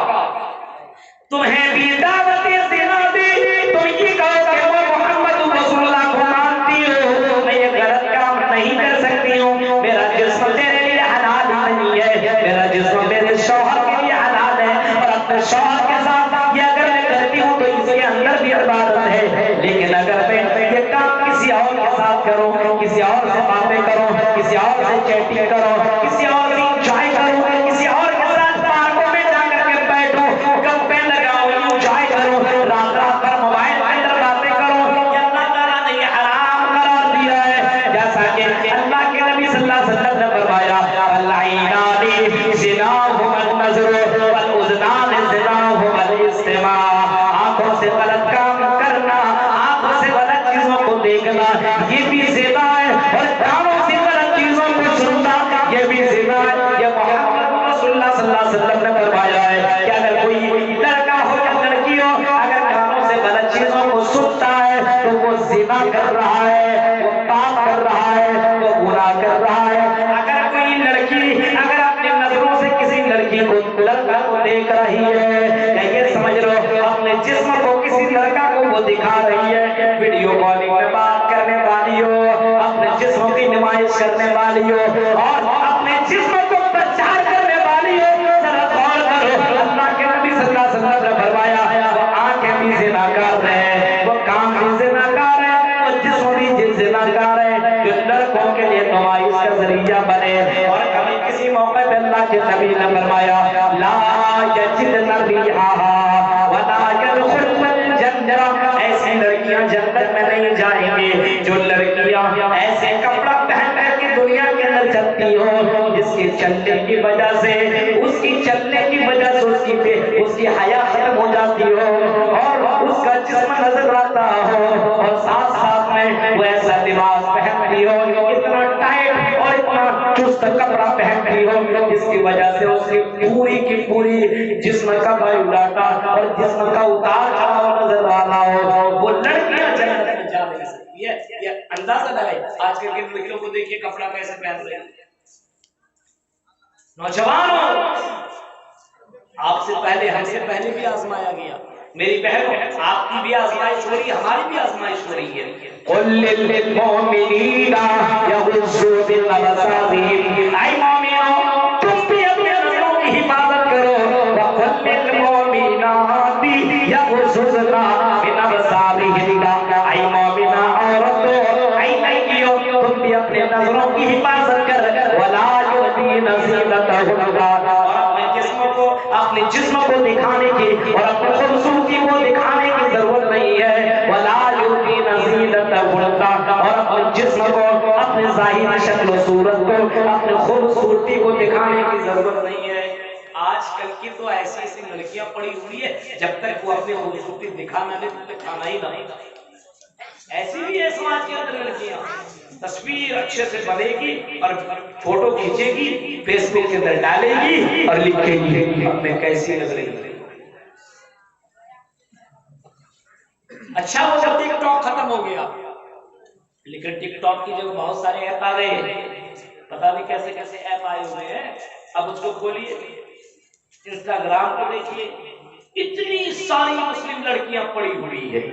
تمہیں بھی دعوت زنا دے، تم یہ کہو کہ وہ محمد رسول اللہ کو مانتی ہو، میں یہ غلط کام نہیں کر سکتی ہوں، میرا جسم تیرے لیے حلال نہیں ہے، میرا جسم میرے شوہر کے لیے حلال ہے، اور اپنے شوہر کے ساتھ یہ اگر میں کرتی ہوں تو اس کے اندر بھی عبادت ہے، لیکن اگر میں یہ کام کسی اور کے ساتھ کروں، کسی اور سے باتیں کروں، کسی اور سے چیٹنگ کروں، کسی اور سے انجوائے کروں، کسی اور کے ساتھ پارکوں میں جا کر کے بیٹھوں، گپیں لگاؤں، انجوائے کروں، رات رات بھر موبائل کے اندر باتیں کروں، یہ اللہ تعالیٰ نے یہ حرام قرار دیا ہے۔ جیسا کہ اللہ کے نبی صلی اللہ علیہ وسلم نے فرمایا، العینان زناہما النظر والاذنان زناہما الاستماع، آنکھوں سے غلط کام کرنا، آنکھوں سے غلط چیزوں کو دیکھنا، یہ بھی زنا ہے، اور کانوں سے غلط چیزوں کو سننا، یہ بھی زنا ہے۔ یہ محمد رسول اللہ صلی اللہ علیہ وسلم نے فرمایا ہے کہ اگر کوئی لڑکا ہو یا لڑکی ہو، اگر کانوں سے غلط چیزوں کو سنتا ہے تو وہ زنا کر رہا ہے، وہ پاپ کر رہا ہے، وہ گناہ کر رہا ہے۔ اگر کوئی لڑکی اگر اپنی نظروں سے کسی لڑکی کو لڑکا کو دیکھ رہی ہے، یا یہ سمجھ لو اپنے جسم کو کسی لڑکا کو وہ دکھا رہی ہے، ویڈیو کالنگ میں بات کرنے والی ہو، اپنے جسم کی نمائش کرنے والی ہو، اور اپنے جسم کو پرچار کرنے والی ہو، ذرا غور کرو، اللہ کے نبی صلی اللہ علیہ وسلم نے فرمایا وہ آنکھیں بھی زناکار ہیں، وہ کام بھی زناکار ہیں، وہ جسم بھی زناکار ہے، جو لڑکوں کے لیے نمائش کا ذریعہ بنے۔ اور کبھی کسی موقع پہ اللہ کے نبی نے فرمایا لا یجدن ریحہا ولا یدخلن الجنہ، ایسی لڑکیاں جنت میں نہیں جائیں گی جو لڑکیاں ایسے کپڑا پہن کر کے دنیا کے کرتی ہو، جس کے چلنے کی وجہ سے اس کی حیا ختم ہو جاتی ہو اور اس کا جسم نظر آتا ہو، اور ساتھ ساتھ میں وہ ایسا لباس پہنتی ہو اتنا ٹائٹ اور اتنا چست کپڑا پہنتی ہو جس کی وجہ سے اس کی پوری جسم کا بایو ڈاٹا اور جسم کا اتار چڑھاؤ نظر آنا ہو، وہ لڑکیاں جنت میں جا نہیں سکتی ہے۔ یہ اندازہ لگائے آج کل کے لڑکیوں کو دیکھیے کپڑا کیسے پہن رہے ہیں۔ نوجوانوں، آپ سے پہلے ہم سے پہلے بھی آزمایا گیا، میری بہنوں آپ کی بھی آزمائش ہو رہی ہے، ہماری بھی آزمائش ہو رہی ہے۔ قل للمؤمنین یغضوا من ابصارہم، اے مومنوں تم بھی اپنے نظروں کی حفاظت کرو، وقل للمؤمنات یغضضن من ابصارہن، اے مومنہ عورتوں، اے لڑکیوں تم بھی اپنے نظروں کی حفاظت کر، ولا یبدین زینتہن، اپنے جسم کو دکھانے کی اور اپنے خوبصورتی کو دکھانے کی ضرورت نہیں ہے، ولا یبدین زینتہن، اور اپنے جسم کو، اپنے ظاہری شکل و صورت کو، اپنے خوبصورتی کو دکھانے کی ضرورت نہیں ہے۔ آج کل کی تو ایسی ایسی لڑکیاں پڑی ہوئی ہے جب تک وہ اپنی خوبصورتی دکھانا لے تو کھانا ہی نہ، ایسی بھی ہے سماج کے اندر لڑکیاں، تصویر اچھے سے بنے گی اور فوٹو کھینچے گی، فیس بک کے اندر ڈالے گی اور لکھے گی اب میں کیسی لگ رہی ہوں۔ اچھا وہ جب ٹک ٹاک ختم ہو گیا، لیکن ٹک ٹاک کی جگہ بہت سارے ایپ آ گئے، پتہ نہیں کیسے کیسے ایپ آئے ہوئے ہیں۔ اب اس کو کھولیے، انسٹاگرام کو دیکھیے، اتنی ساری مسلم لڑکیاں پڑی ہوئی ہے،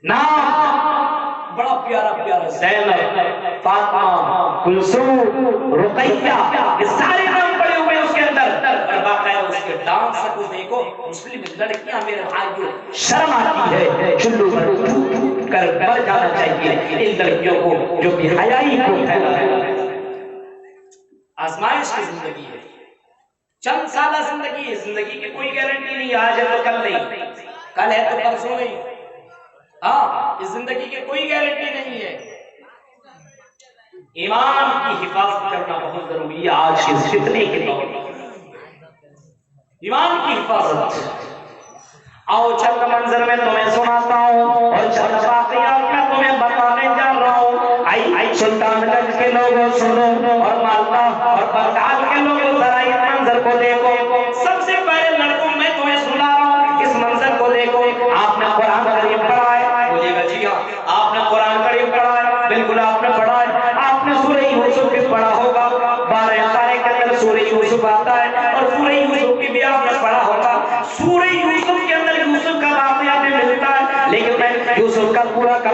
نام بڑا پیارا پیارا، زینب، فاطمہ، کلثوم، رقیہ، یہ سارے نام پڑے ہوئے اس کے اندر، اور باقاعدہ اس کے ڈانس کو دیکھو۔ مسلم لڑکیاں میرے بھائیو شرم آتی ہے، چلو پر ٹوٹ کر مر جانا چاہیے ان لڑکیوں کو جو بے حیائی کو پھیلا ہے۔ آزمائش کی زندگی ہے، چند سالہ زندگی ہے، زندگی کی کوئی گارنٹی نہیں، آج ہے تو کل نہیں، کل ہے تو پرسوں نہیں، ہاں اس زندگی کی کوئی گارنٹی نہیں ہے۔ ایمان کی حفاظت کرنا بہت ضروری ہے آج کے فتنے کے دور میں، ایمان کی حفاظت۔ آؤ چند منظر میں تمہیں سناتا ہوں اور چند واقعات میں تمہیں بتانے جا رہا ہوں۔ آئی سلطان گنج کے لوگوں سنو اور مالدہ اور بغداد کے لوگوں ذرا اس منظر کو دیکھو۔ سب سے پہلے لڑکوں میں تمہیں سنا رہا ہوں، اس منظر کو دیکھو۔ آپ نے قرآن کریم پڑھا ہے؟ بولیے گا جی ہاں۔ آپ نے قرآن کریم پڑھا ہے؟ بالکل آپ نے پڑھا ہے۔ آپ نے سورہ یوسف بھی پڑھا ہوگا، 12 پارے کے اندر سورہ یوسف آتا ہے اور سورہ یوسف کی بھی آپ نے پڑھا ہوگا۔ سورہ یوسف کے اندر یوسف کا واقعہ بھی ملتا ہے، لیکن میں یوسف کا پورا واقعہ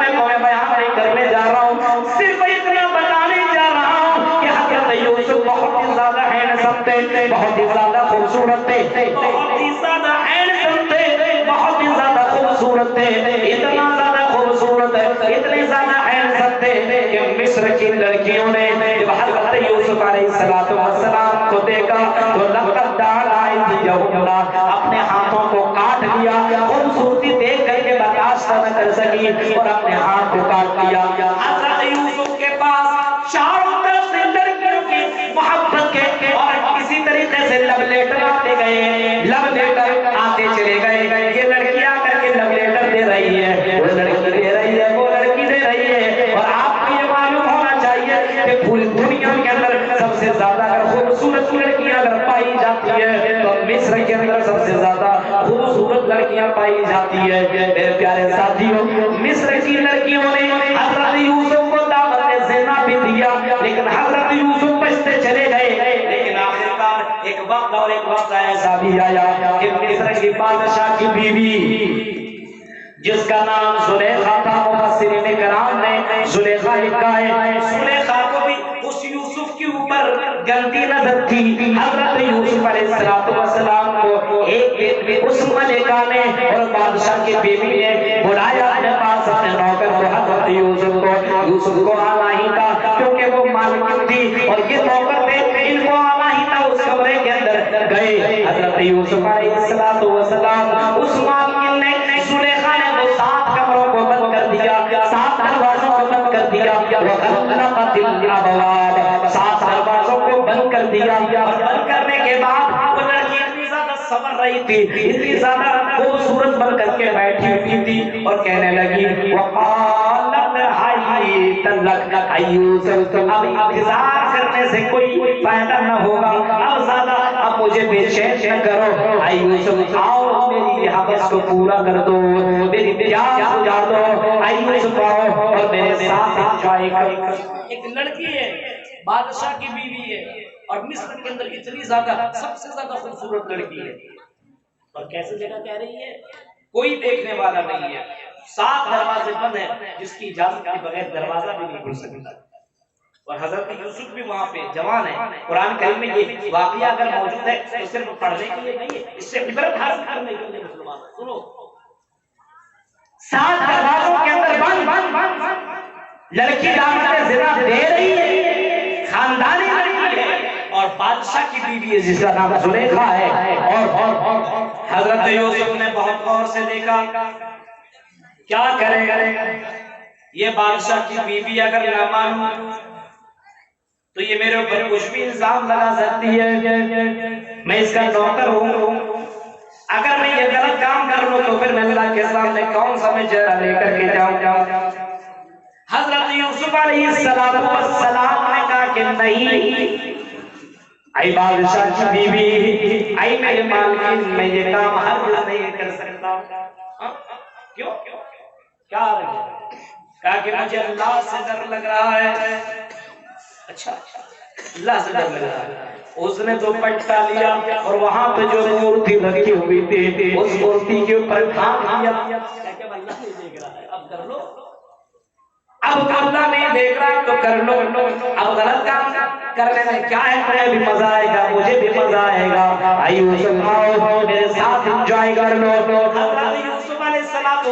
میں تمہیں بیان نہیں کرنے جا رہا ہوں، صرف اتنا بتانے جا رہا ہوں کہ حضرت یوسف بہت ہی زیادہ ہینڈسم تھے، بہت ہی زیادہ خوبصورت تھے، بہت ہی زیادہ ہینڈسم تھے، بہت ہی زیادہ خوبصورت تھے، اتنا زیادہ خوبصورت ہے، اتنے زیادہ ہینڈسم تھے کہ مصر کی لڑکیوں نے جب حضرت یوسف علیہ السلام کو دیکھا تو لقد دعا ایدیہنہ، اپنے ہاتھوں کو کاٹ لیا، خوبصورتی دیکھ کر کے برداشت نہ کر سکی اور اپنے ہاتھ کو کاٹ لیا۔ حضرت یوسف کے پاس چاروں طرف سے لڑکیوں کی محبت کے اور کسی طریقے سے لو لیٹر آتے گئے، لو لیٹر آتے چلے گئے، یہ لڑکی آ کر کے لو لیٹر دے رہی ہے، وہ لڑکی دے رہی ہے، وہ لڑکی دے رہی ہے، اور آپ کو یہ معلوم ہونا چاہیے کہ پوری دنیا کے اندر سب سے زیادہ اگر خوبصورت لڑکیاں اگر پائی جاتی ہے تو مصر کے اندر سب سے زیادہ خوبصورت لڑکیاں پائی جاتی ہے۔ میرے پیارے ساتھیوں، مصر کی لڑکیوں نے حضرت یوسف کو دعوت زنا بھی دیا، لیکن حضرت یوسف بچتے چلے گئے، لیکن آخرکار ایک وقت اور ایک وقت ایسا بھی آیا کہ مصر کی بادشاہ کی بیوی جس کا نام زلیخا تھا، مفسرین کرام نے زلیخا لکھا ہے، زلیخا کو بھی اس یوسف کے اوپر گندی نظر تھی۔ حضرت یوسف علیہ السلام کو ایک دن اس ملکہ نے اور بادشاہ کی بیوی نے بلایا اپنے پاس، اپنے نوکر کو، حضرت یوسف کو آنا ہی تھا کیونکہ وہ مالکن تھی اور یہ نوکر تھے، ان کو آنا ہی تھا۔ اس کمرے کے اندر گئے حضرت یوسف علیہ السلام، اس مالکن نے زلیخا نے وہ 7 کمروں کو بند کر دیا، 7 دروازوں کو بند کر دیا، وَغَلَّقَتِ الْأَبْوَابَ، سنور رہی تھی، اتنی زیادہ خوبصورت بن کر کے بیٹھی ہوئی تھی اور کہنے لگی وقالت حیت لک ایوسف، اب انتظار کرنے سے کوئی فائدہ نہ ہوگا، اب زیادہ اب مجھے بے چین نہ کرو، ایوسف آؤ میری حوث کو پورا کر دو، میری پیاس بجھا دو، ایوسف آؤ اور میرے ساتھ انجوائے کرو۔ ایک لڑکی ہے، بادشاہ کی بیوی ہے، اور مصر کے اندر اتنی زیادہ سب سے زیادہ خوبصورت لڑکی ہے، اور کیسی جگہ کہہ رہی ہے، کوئی دیکھنے والا نہیں ہے، 7 دروازے بند ہیں، جس کی اجازت کے بغیر دروازہ بھی نہیں کھل سکتا، اور حضرت یوسف بھی وہاں پہ جوان ہے۔ قرآن کریم میں یہ واقعہ اگر موجود ہے تو صرف پڑھنے کے لیے نہیں ہے، اس سے عبرت حاصل کرنے کے لیے مسلمان سنو، 7 دروازوں کے اندر بند لڑکی دعوت زنا دے رہی ہے، خاندانی لڑکی ہے، اور بادشاہ کی بیوی ہے جس کا نام زلیخا ہے، اور حضرت یوسف نے بہت غور سے دیکھا کیا کرے، یہ بادشاہ کی بیوی اگر نہ مانوں تو یہ میرے اوپر کچھ بھی الزام لگا سکتی ہے، میں اس کا نوکر ہوں، اگر میں یہ غلط کام کر لوں تو پھر میں اللہ کے سامنے کون سا میں چہرہ لے کر کے جاؤں۔ حضرت یوسف علیہ السلام نے کہا کہ نہیں، اے بادشاہ کی بیوی، اے میرے مالکین، میں یہ کام ہرگز نہیں کر سکتا۔ کیوں؟ کیا رہے؟ کہا کہ مجھے اللہ سے ڈر لگ رہا ہے۔ اچھا اللہ سے ڈر لگ رہا ہے۔ اس نے تو پٹا لیا اور وہاں پہ جو مورتی رکھی ہوئی تھی اس مورتی کے اوپر پھانک دیا، کہ اللہ نہیں دیکھ رہا ہے، اب کر لو، اب اللہ نہیں دیکھ رہا تو کر لو، اب غلط کام کرنے میں کیا ہے، تمہیں بھی مزہ آئے گا، مجھے بھی مزہ آئے گا، یوسف آؤ میرے ساتھ انجوائے کر لو۔ حضرت یوسف علیہ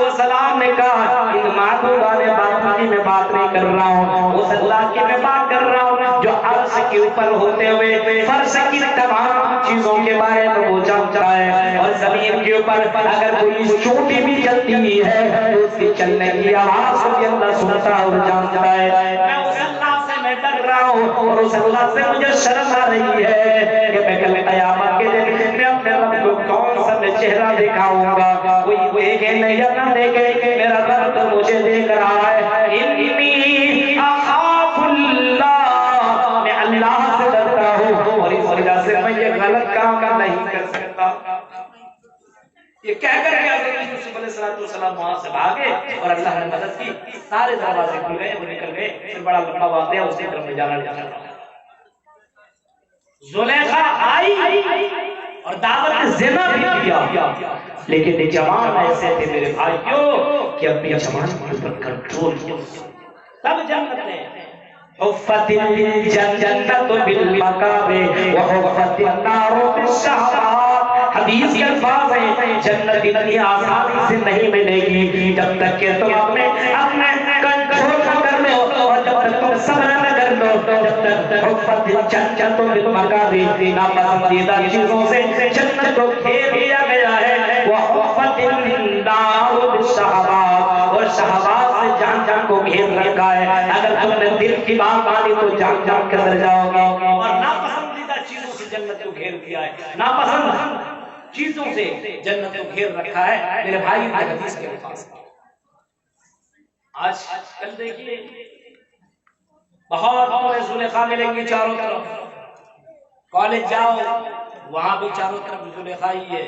السلام نے کہا ان معبودان باطل کی میں بات نہیں کر رہا ہوں، اس اللہ کی میں بات کر رہا ہوں جو عرش کے اوپر ہوتے ہوئے فرش کی تمام چیزوں کے بارے میں وہ جانتا ہے، اور زمین کے اوپر اگر کوئی چوٹی بھی چلتی ہے تو اس کی چلنے کی آواز بھی اللہ سنتا اور جانتا ہے۔ میں اس اللہ سے میں ڈر رہا ہوں اور اس اللہ سے مجھے شرم آ رہی ہے کہ میں کل قیامت کے دن میں اپنے رب کو کون سا میں چہرہ دکھاؤں گا، کوئی دیکھے نہیں یا نہ دیکھے، میرا رب تو مجھے دیکھ رہا ہے۔ انی اخاف اللہ، میں اللہ سے ڈرتا ہوں اور اس وجہ سے میں یہ غلط کام نہیں کر سکتا۔ یہ کہہ کر کے حضرت یوسف علیہ السلام وہاں سے بھاگے اور اللہ نے مدد کی، سارے دروازے کھل گئے، وہ نکل گئے، پھر بڑا لمبا واقعہ اس کی طرف میں جانا نہیں چاہتا۔ زلیخا آئی اور دعوت زنا بھی کیا، لیکن یہ جوان ایسے تھے میرے بھائیوں کہ اپنی جوان کے اوپر کنٹرول کیا، تب جنت نے حفت الجنت بالمکارہ وحفت النار بالشہوات، حدیث کے الفاظ ہیں جنت اتنی آسانی سے نہیں ملے گی جب تک کہ تم اپنے کنٹرول کر لو، اور جب تک تم صبر نہ کر لو، جب تک حفت الجنت بالمکارہ، ناپسندیدہ چیزوں سے جنت کو گھیر دیا گیا ہے، وحفت النار بالشہوات، اور شہوات سے جان جان کو گھیر رکھا ہے، اگر تم نے دل کی بات مانی تو جان جان کے اندر جاؤ گے، اور ناپسندیدہ چیزوں سے جنت کو گھیر دیا ہے، ناپسند چیزوں سے جنت کو گھیر رکھا ہے میرے بھائی کی حدیث کے الفاظ۔ آج کل دیکھیے بہت زلیخا ملیں گی چاروں طرف، کالج جاؤ وہاں بھی چاروں طرف زلیخا ہی ہے۔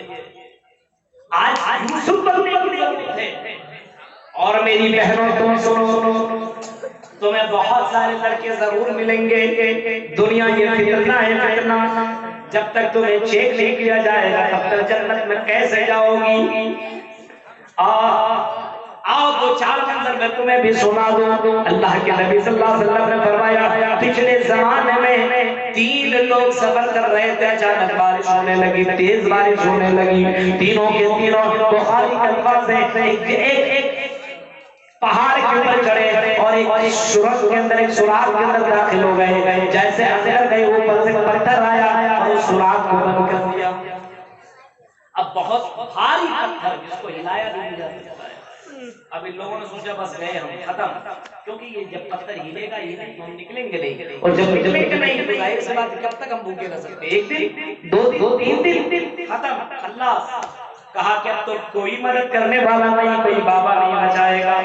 آج یوسف بننے کی ضرورت ہے، اور میری بہنوں تم سنو، تمہیں بہت سارے لڑکے ضرور ملیں گے، دنیا یہ فتنہ ہے فتنہ، جب تک تمہیں چیک نہیں کیا جائے گا تب تک جنت میں کیسے جاؤ گی؟ آؤ دو چار منظر میں تمہیں بھی سنا دوں۔ اللہ کے نبی صلی اللہ علیہ وسلم نے فرمایا پچھلے زمانے میں 3 لوگ سفر کر رہے تھے، اچانک بارش ہونے لگی، تیز بارش ہونے لگی، تینوں کے تینوں بخاری کے الفاظ سے ایک پہاڑ کے اوپر چڑھے اور ایک سورج کے اندر، ایک سوراخ کے اندر داخل ہو گئے، جیسے اندر گئے اوپر سے پتھر آیا اور اس سوراخ کو بند کر دیا۔ اب بہت بھاری پتھر جس کو ہلایا نہیں جا سکتا ہے، اب ان لوگوں نے سوچا بس گئے ہم ختم، کیونکہ یہ جب پتھر ہلے گا یہ نہیں ہم نکلیں گے نہیں، اور جب نکلیں گے نہیں تو ظاہر سی بات کب تک ہم بھوکے رہ سکتے، 1 دن 2 دن 3 دن ختم خلاص. کہا کہ اب تو کوئی مدد کرنے والا نہیں, کوئی بابا نہیں بچائے گا.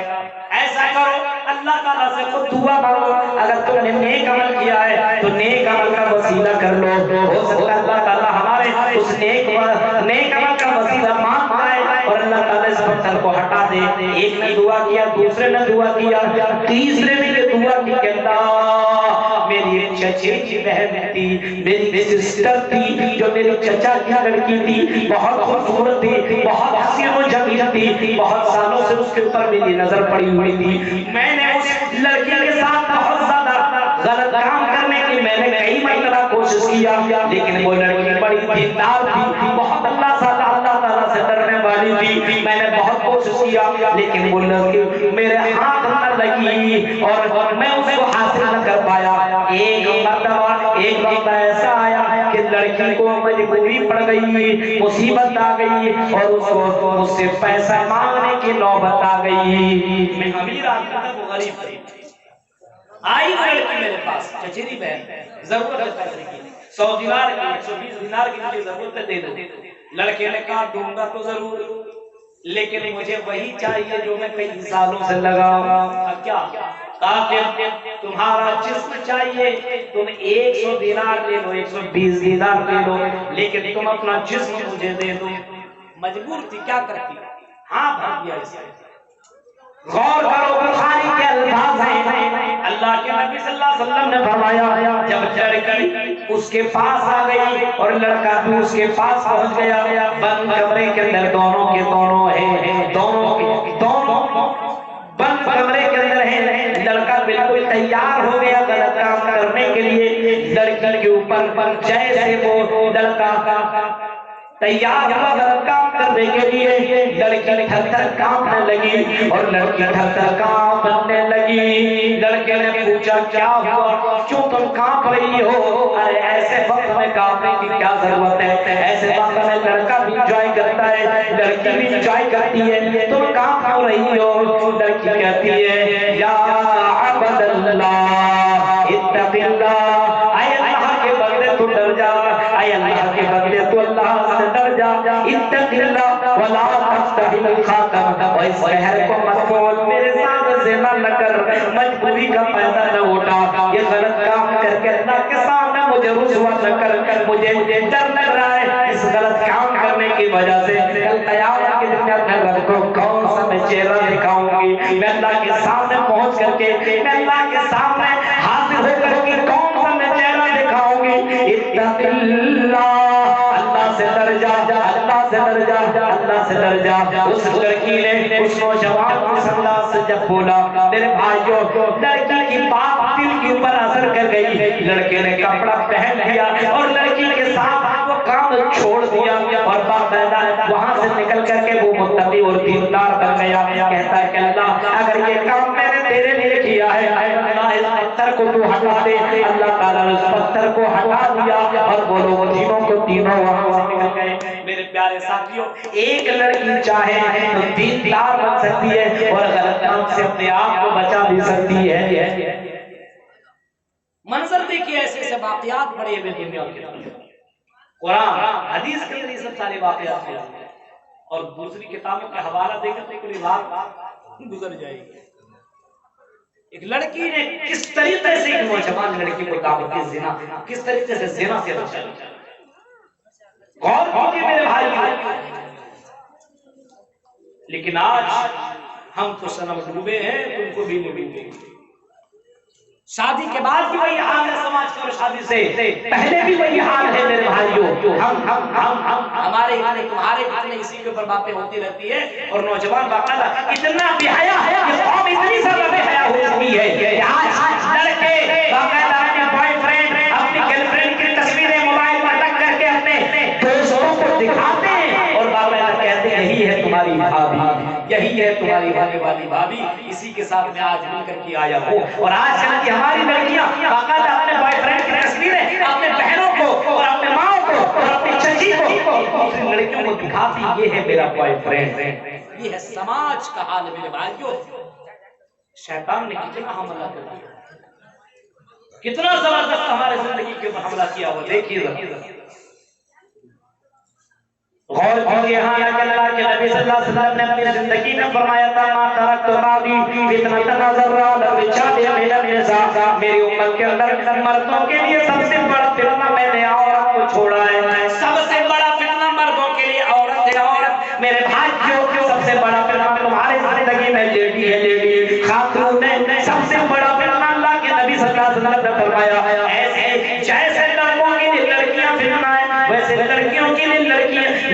ایسا کرو اللہ تعالیٰ سے خود دعا مانگو, اگر تم نے نیک عمل کیا ہے تو نیک عمل کا وسیلہ کر لو, ہو سکتا ہے اللہ تعالیٰ ہمارے اس نیک عمل کا وسیلہ مان پائے اور اللہ تعالیٰ اس پتھر کو ہٹا دے. ایک نے دعا کیا, دوسرے نے دعا کیا, تیسرے نے یہ دعا کی کہ اللہ میری ایک چچیری بہن تھی, میری سسٹر تھی جو میری چچا کی لڑکی تھی, بہت خوبصورت تھی, بہت حسین و جمیل تھی, بہت سالوں سے اس کے اوپر میری نظر پڑی ہوئی تھی. میں نے اس لڑکی کے ساتھ بہت زیادہ غلط کام کرنے کی میں نے کئی مرتبہ کوشش کیا, لیکن وہ لڑکی بڑی دیندار تھی, بہت اللہ تعالیٰ سے ڈرنے والی تھی. میں نے بہت کوشش کیا لیکن وہ لڑکی میرے ہاتھ نہ لگی اور میں اس کو حاصل نہ کر پایا. ایک وقت ایسا آیا کہ لڑکی کو مجبوری پڑ گئی, مصیبت آ گئی اور اس کو اس سے پیسہ مانگنے کی نوبت آ گئی. میں امیر آدمی تھا, وہ غریب تھی. آئی لڑکی میرے پاس, چچیری بہن, ضرورت ہے پیسے کی, 100 دینار کی, 120 دینار کی مجھے ضرورت ہے, دے دو. لڑکے نے کہا دوں گا تو ضرور, لیکن مجھے وہی چاہیے جو میں کئی سالوں سے لگاؤں. کیا؟ تاکہ تمہارا جسم چاہیے, تم 100 دینار لے لو, 120 دینار لے لو, لیکن تم اپنا جسم مجھے دے دو. مجبور تھی, کیا کرتی؟ ہاں بھر دیا اسے. غور کرو, بخاری کے الفاظ ہیں, اللہ کے نبی صلی اللہ علیہ وسلم نے فرمایا جب لڑکی اس کے پاس آ گئی اور لڑکا بھی اس کے پاس پہنچ گیا, بند کمرے کے اندر دونوں کے دونوں ہیں, دونوں بند کمرے کے اندر ہیں. لڑکا بالکل تیار ہو گیا غلط کام کرنے کے لیے. لڑکی کے اوپر جیسے وہ لڑکا تیار ہوا غلط کام کرنے کے لیے, لڑکی تھر تھر کانپنے لگی اور لڑکی تھر تھر کانپنے لگی. لڑکے نے پوچھا کیا ہوا, کیوں تم کانپ رہی ہو؟ ارے ایسے وقت میں کانپنے کی کیا ضرورت ہے, ایسے وقت میں لڑکا بھی انجوائے کرتا ہے, لڑکی بھی انجوائے کرتی ہے, تم کانپ کیوں رہی ہو؟ لڑکی کہتی ہے یا عبد اللہ اتق اللہ, اے اللہ کے بندے تو ڈر جا, اے اللہ کے بندے تو اللہ سے ڈر جا. اتق اللہ ولا تستحل الخاتم, اور اس شہر کو مت بول, میرے ساتھ زنا نہ کر, مجبوری کا پیدا نہ اٹھا, یہ غلط کام کر کے اللہ کے سامنے مجھے رسوا نہ کر, مجھے ڈر لگ رہا ہے اس غلط کام کرنے کی وجہ سے. کل قیامت کے دن میں اپنے رب کو کون سا میں چہرہ دکھاؤں گی, میں اللہ کے سامنے پہنچ کر کے, میں اللہ کے سامنے حاضر ہو کر کے کون سا میں چہرہ دکھاؤں گی. اتق اللہ, اللہ سے ڈر جا, اللہ سے ڈر جا, اللہ سے ڈر جا. اس لڑکی نے اس نوجوان کو سمجھا سے جب بولا, میرے بھائیوں لڑکی کی بات دل کے اوپر اثر کر گئی. لڑکے نے کپڑا پہن لیا اور لڑکی کے ساتھ وہ کام چھوڑ دیا اور باقاعدہ وہاں سے نکل کر کے وہ متقی اور دیندار بن گیا. کہتا ہے کہ اللہ اگر یہ کام میں نے تیرے لیے کیا ہے, اللہ اس پتھر کو تو ہٹا دے. اللہ تعالیٰ نے اس پتھر کو ہٹا دیا اور وہ لوگ تینوں کو تینوں وہاں سے نکل گئے. میرے پیارے ساتھیوں, ایک لڑکی چاہے تو دیندار بن سکتی ہے اور غلط کام سے اپنے آپ کو بچا بھی سکتی ہے. منظر دیکھیے, ایسے ایسے واقعات پڑے ہوئے دنیا کے اندر, قرآن حدیث کے اندر یہ سب سارے واقعات ہیں, اور دوسری کتابوں کا حوالہ دے کر کوئی بات گزر جائے گی. ایک لڑکی نے کس طریقے سے ایک نوجوان لڑکی کو دعوت دی زنا, کس طریقے سے زنا سے بچا. غور کیجیے میرے بھائی. لیکن آج ہم تو صنم ڈوبے ہیں, تم کو بھی ڈوبیں گے. شادی کے بعد بھی وہی حال ہے سماج کا, اور شادی سے پہلے بھی وہی حال ہے میرے بھائیوں. ہمارے تمہارے کتنے اسی کے اوپر باتیں ہوتی رہتی ہے, اور نوجوان باقاعدہ اتنا بے حیا ہے, یہ قوم اتنی زیادہ بے حیا ہو چکی ہے کہ آج لڑکے باقاعدہ اپنے بوائے فرینڈ, اپنی گرل فرینڈ کی تصویریں موبائل پر رکھ کر کے اپنے دوستوں کو دکھاتے ہیں اور باقاعدہ کہتے ہیں یہی ہے تمہاری بھابھی, یہی ہے تمہاری بھانے والی بھابھی, اسی کے ساتھ میں آج مل کر کے آیا ہوں. اور آج کل کی ہماری لڑکیاں باقاعدہ اپنے بوائے فرینڈ کی تصویریں اپنے بہنوں کو اور اپنے ماں کو اور اپنی چچی کو دوسری لڑکیوں کو دکھاتی, یہ ہے میرا بوائے فرینڈ. یہ ہے سماج کا حال میرے بھائیوں. شیطان نے کتنا حملہ کر دیا, کتنا زبردست ہمارے زندگی کے اوپر حملہ کیا ہوا, دیکھیے ذرا. غور کیجئے ہاں کہ اللہ کے نبی صلی اللہ علیہ وسلم نے اپنی زندگی میں فرمایا تھا ما ترکت بعدی فتنة ضر على الرجال من النساء، میری امت کے اندر مردوں کے لیے سب سے بڑا فتنہ میں نے عورت کو چھوڑا ہے، سب سے بڑا فتنہ مردوں کے لیے عورت ہے۔ عورت میرے بھائیوں سب سے بڑا فتنہ تمہاری زندگی میں لیڈی ہے، لیڈی خاتون ہے، سب سے بڑا فتنہ اللہ کے نبی صلی اللہ علیہ وسلم نے فرمایا ایسے جیسے لڑکوں کے لیے لڑکیاں فتنہ ہے ویسے لڑکیوں کے لیے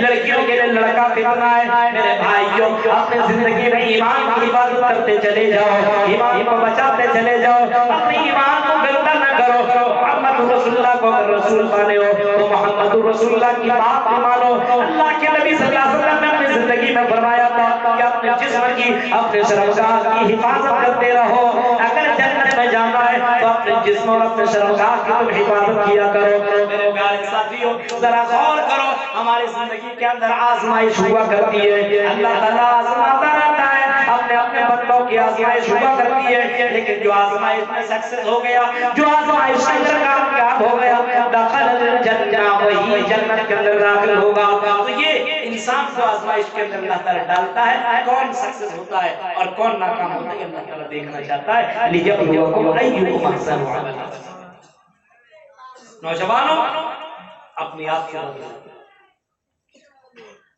لڑکیوں کے لیے لڑکا فتنہ ہے۔ میرے بھائیوں اپنے زندگی میں ایمان کی حفاظت کرتے چلے جاؤ، ایمان کو بچاتے چلے جاؤ، اپنے ایمان کو گندہ نہ کرو۔ محمد رسول اللہ کو اگر رسول مانے ہو تو محمد رسول اللہ کی بات مانو۔ اللہ کے نبی صلی اللہ علیہ وسلم نے اپنی زندگی میں فرمایا تھا کہ اپنے جسم کی اپنے شرمگاہ کی حفاظت کرتے رہو، اگر جنت میں جانا ہے تو اپنے جسم اور اپنے شرمگاہ کی تم حفاظت کیا کرو۔ میرے پیارے ساتھیوں ذرا غور کرو، ہماری زندگی کے اندر آزمائش ہوا کرتی ہے، اللہ تعالیٰ آزماتا رہتا ہے، اپنے بندوں کی آزمائش ہوا کرتی ہے، لیکن جو آزمائش میں سکسیس ہو گیا، جو آزمائش کے اندر کامیاب ہو گیا، دخل الجنہ، وہی جنت کے اندر داخل ہوگا۔ تو یہ انسان کو آزمائش کے اندر اللہ تعالیٰ ڈالتا ہے، کون سکسیس ہوتا ہے اور کون ناکام ہوتا ہے اللہ تعالیٰ دیکھنا چاہتا ہے۔ لِيَبْلُوَكُمْ أَيُّكُمْ أَحْسَنُ عَمَلًا۔ نوجوانوں اپنی آپ کو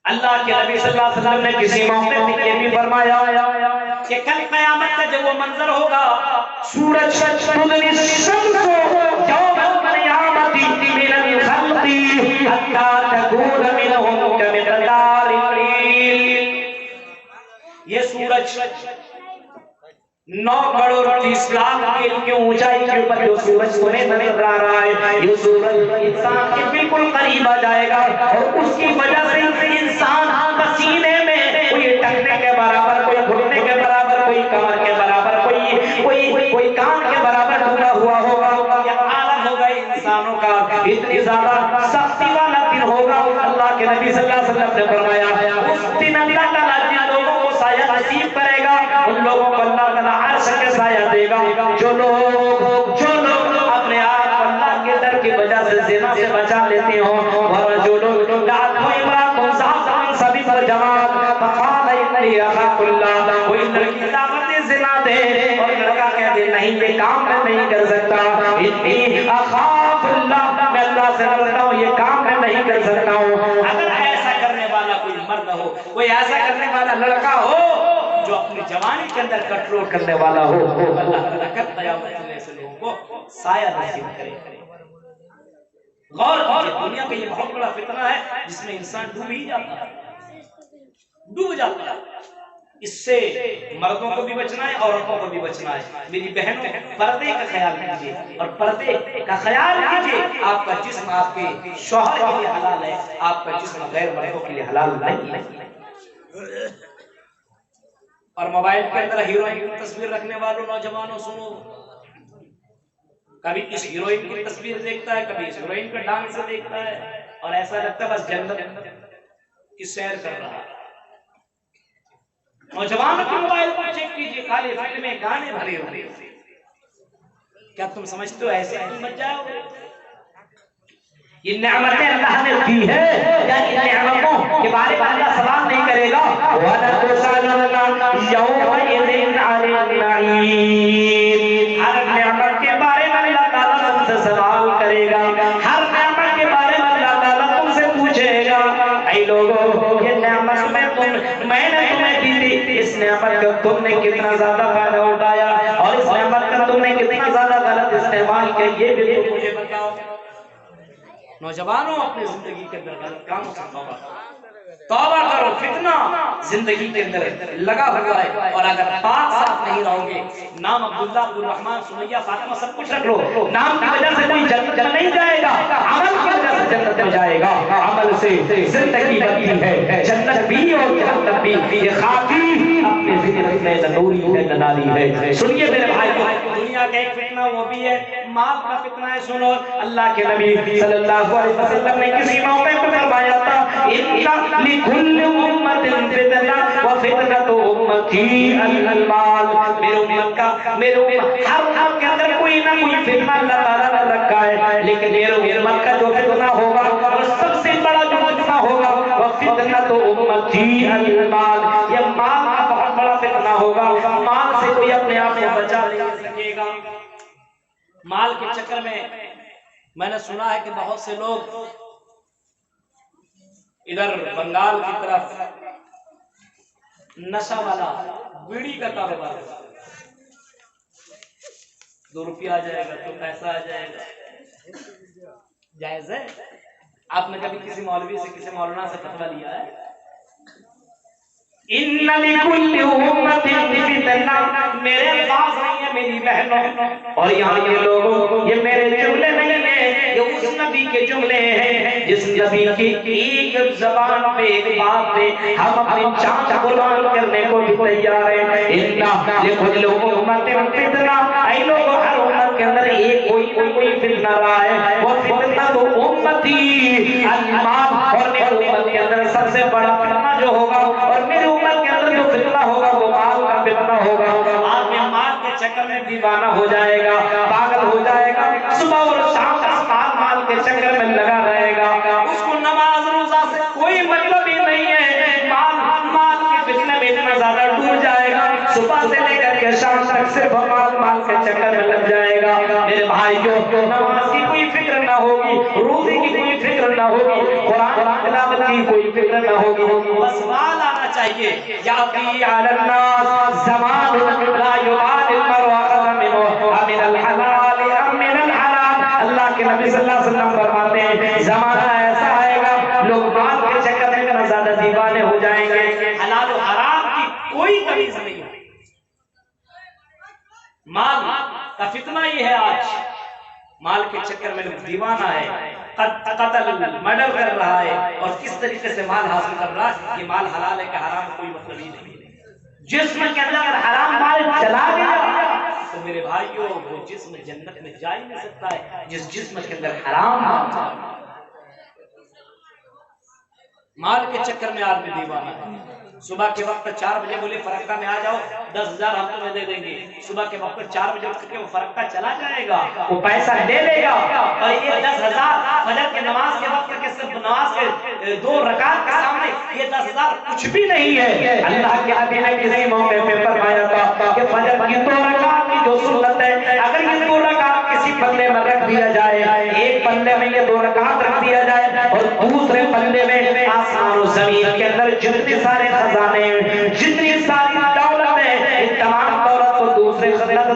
اللہ کے نبی صلی اللہ علیہ وسلم نے کسی موقع میں یہ بھی فرمایا کہ کل قیامت کا جب وہ منظر ہوگا، سورج تدنی الشمس یوم القیامت من الخلق حتی تکون منهم کمقدار اللیل۔ یہ سورج 9 کروڑ 30 لاکھ میل کی اونچائی کے اوپر جو سورج تمہیں نظر آ رہا ہے، یہ سورج انسان کے بالکل قریب آ جائے گا، اور اس کی وجہ سے انسان پسینے میں کوئی ٹکنے کے برابر، کوئی گھٹنے کے برابر، کوئی کمر کے برابر، کوئی کان کے برابر ڈوبا ہوا ہوگا۔ یہ عالم ہوگا انسانوں کا، اتنی زیادہ سختی والا دن ہوگا۔ اللہ کے نبی صلی اللہ علیہ وسلم نے فرمایا اس دن اللہ تعالیٰ جن لوگوں کو سایہ نصیب کرے گا ان لوگوں کو اللہ تعالیٰ عرش کے سایہ دے گا۔ جو لوگ اپنے آپ کو اللہ کے در کی وجہ سے زنا سے بچا لیتے ہوں، اور جو لوگ دعوت امرأة صاحبان سبھی پر جماعت فقال انی اخاف اللہ، کوئی لڑکی دعوت زنا دے اور لڑکا کہہ دے نہیں یہ کام میں نہیں کر سکتا، انی اخاف اللہ، میں اللہ سے ڈرتا ہوں یہ کام میں نہیں کر سکتا ہوں۔ اگر ایسا کرنے والا کوئی مرد ہو، کوئی ایسا کرنے والا لڑکا ہو جو اپنی جوانی کے اندر کنٹرول کرنے والا ہو، اللہ تعالیٰ کل قیامت میں ایسے لوگوں کو سایہ نصیب کرے۔ غور کیجئے، دنیا کا یہ بہت بڑا فتنہ ہے جس میں انسان ڈوب ہی جاتا ہے، ڈوب جاتا ہے۔ اس سے مردوں کو بھی بچنا ہے، عورتوں کو بھی بچنا ہے۔ میری بہنوں پردے کا خیال کیجئے، اور پردے کا خیال کیجئے، آپ کا جسم آپ کے شوہر کے لیے حلال ہے، آپ کا جسم غیر مردوں کے لیے حلال نہیں ہے۔ اور موبائل کے اندر ہیروئن کی تصویر رکھنے والوں نوجوانوں سنو، کبھی اس ہیروئن کی تصویر دیکھتا ہے، کبھی اس ہیروئن کا ڈانس دیکھتا ہے، اور ایسا لگتا ہے بس جنت کی سیر کر رہا ہے۔ نوجوانوں کے موبائل پر چیک کیجئے، خالی فلمیں گانے بھرے ہوئے۔ کیا تم سمجھتے ہو ایسے تم بچ جاؤ گے؟ یہ نعمتیں اللہ نے دی ہے، یا ان نعمتوں کے بارے میں اللہ سوال نہیں کرے گا؟ وَلَتُسْأَلُنَّ يَوْمَئِذٍ عَنِ النَّعِيمِ۔ ہر نعمت کے بارے میں اللہ تعالیٰ تم سے سوال کرے گا، ہر نعمت کے بارے میں اللہ تعالیٰ تم سے پوچھے گا۔ اے لوگوں، یہ نعمت میں نے تمہیں دی تھی، اس نعمت کا تم نے کتنا زیادہ فائدہ اٹھایا، اور اس نعمت کا تم نے کتنا زیادہ غلط استعمال کیا، یہ بھی تم مجھے بتاؤ۔ نوجوانوں اپنے زندگی کے اندر غلط کاموں سے توبہ کرو، فتنہ زندگی کے اندر لگا ہوا ہے، اور اگر پاک صاف نہیں رہو گے، نام عبداللہ، عبدالرحمن، سمیہ، فاطمہ سب کچھ رکھ لو، نام کی وجہ سے کوئی جنت میں نہیں جائے گا، عمل کی وجہ سے جنت میں جائے گا۔ عمل سے زندگی بنتی ہے، جنت بھی اور جہنم بھی، یہ خاکی اپنے ذکر میں نوری ہے، ننالی ہے۔ سنیے میرے بھائی، دنیا کا ایک فتنہ وہ بھی ہے مال کا فتنہ ہے۔ سنو، اللہ کے نبی صلی اللہ علیہ وسلم نے کسی موقع پر فرمایا تھا ان لکل امت فتنہ وفتنۃ امتی المال۔ میرے امت ہر کے اندر کوئی نہ کوئی فتنہ اللہ تعالیٰ نے رکھا ہے، لیکن میرے امت کا جو فتنہ ہوگا وہ سب سے بڑا جو فتنہ ہوگا وہ فتنۃ امتی المال، یہ مال کا بہت بڑا فتنہ ہوگا، مال سے کوئی اپنے آپ کو بچا نہیں سکے گا۔ مال کے چکر میں نے سنا ہے کہ بہت سے لوگ ادھر بنگال کی طرف نشہ والا بیڑی کا کاروبار، 2 روپیہ آ جائے گا تو پیسہ آ جائے گا، جائز ہے؟ آپ نے کبھی کسی مولوی سے کسی مولانا سے فتویٰ لیا ہے؟ ان لکل امت فتنہ، میرے الفاظ نہیں ہے میری بہنوں اور یہاں کے لوگوں، یہ میرے جملے نہیں ہیں، یہ اس نبی کے جملے ہیں جس نبی کی ایک زبان پہ ایک بات پہ ہم اپنی جان قربان کرنے کو بھی تیار ہیں۔ ان لکل امت فتنہ، اے لوگوں ہر امت کے اندر ایک کوئی فتنہ رہا ہے، وہ فتنہ تو امتی المال، اور میری امت کے اندر سب سے بڑا فتنہ جو ہوگا اور میری امت کے اندر جو فتنہ ہوگا وہ مال کا فتنہ ہوگا۔ آدمی مال کے چکر میں دیوانہ ہو جائے گا، پاگل ہو جائے گا، صبح اور شام مال کے چکر میں لگا رہے گا، اس کو نماز روزہ سے کوئی مطلب ہی نہیں ہے، مال کے فتنے میں اتنا زیادہ ڈوب جائے گا، صبح سے لے کر کے شام تک صرف مال کے چکر میں لگ جائے گا۔ میرے بھائیوں، نماز کی کوئی فکر نہ ہوگی، روزے کی کوئی فکر نہ ہوگی، قرآن تلاوت کی کوئی فکر نہ ہوگی، بس مال آنا چاہیے۔ یاتی علی الناس زمان لا یبال المرء اخذ منه من الحلال ام من الحرام، اللہ کے نبی صلی اللہ علیہ وسلم فرماتے ہیں زمانہ ایسا آئے گا لوگ مال کے چکر میں اتنا زیادہ دیوانے ہو جائیں گے، حلال و حرام کی کوئی تمیز نہیں ہے۔ مال کا فتنہ یہ ہے، آج مال کے چکر میں لوگ دیوانہ ہے، قتل مرڈر کر رہا ہے، اور کس طریقے سے مال حاصل کر رہا ہے، یہ مال حلال ہے کہ حرام کوئی مطلب ہی نہیں۔ جسم کے اندر اگر حرام مال چلا گیا تو میرے بھائیوں وہ جسم جنت میں جا ہی نہیں سکتا ہے، جس جسم کے اندر حرام مال کے چکر میں آدمی دیوانہ ہے۔ صبح کے وقت 4 بجے بولے فرقہ میں آ جاؤ، 10,000 ہم تمہیں دے دیں گے، صبح کے وقت 4 بجے اٹھ کے وہ فرقہ چلا جائے گا، وہ پیسہ لے لے گا، اور یہ 10,000 فجر کی نماز کے وقت کے صرف نماز کے 2 رکعت کے سامنے یہ 10,000 کچھ بھی نہیں ہے۔ اللہ کے حبیب نے کسی موقع پہ فرمایا تھا کہ فجر کی 2 رکعت کی جو سنت ہے، اگر یہ 2 رکعت کسی پلے میں رکھ دیا جائے، ایک پلے میں یہ 2 رکعت رکھ دیا جائے اور دوسرے پلے میں آسمان و زمین کے اندر جتنے سارے خزانے، جتنی ساری دولت ہے، ان تمام دولت کو دوسرے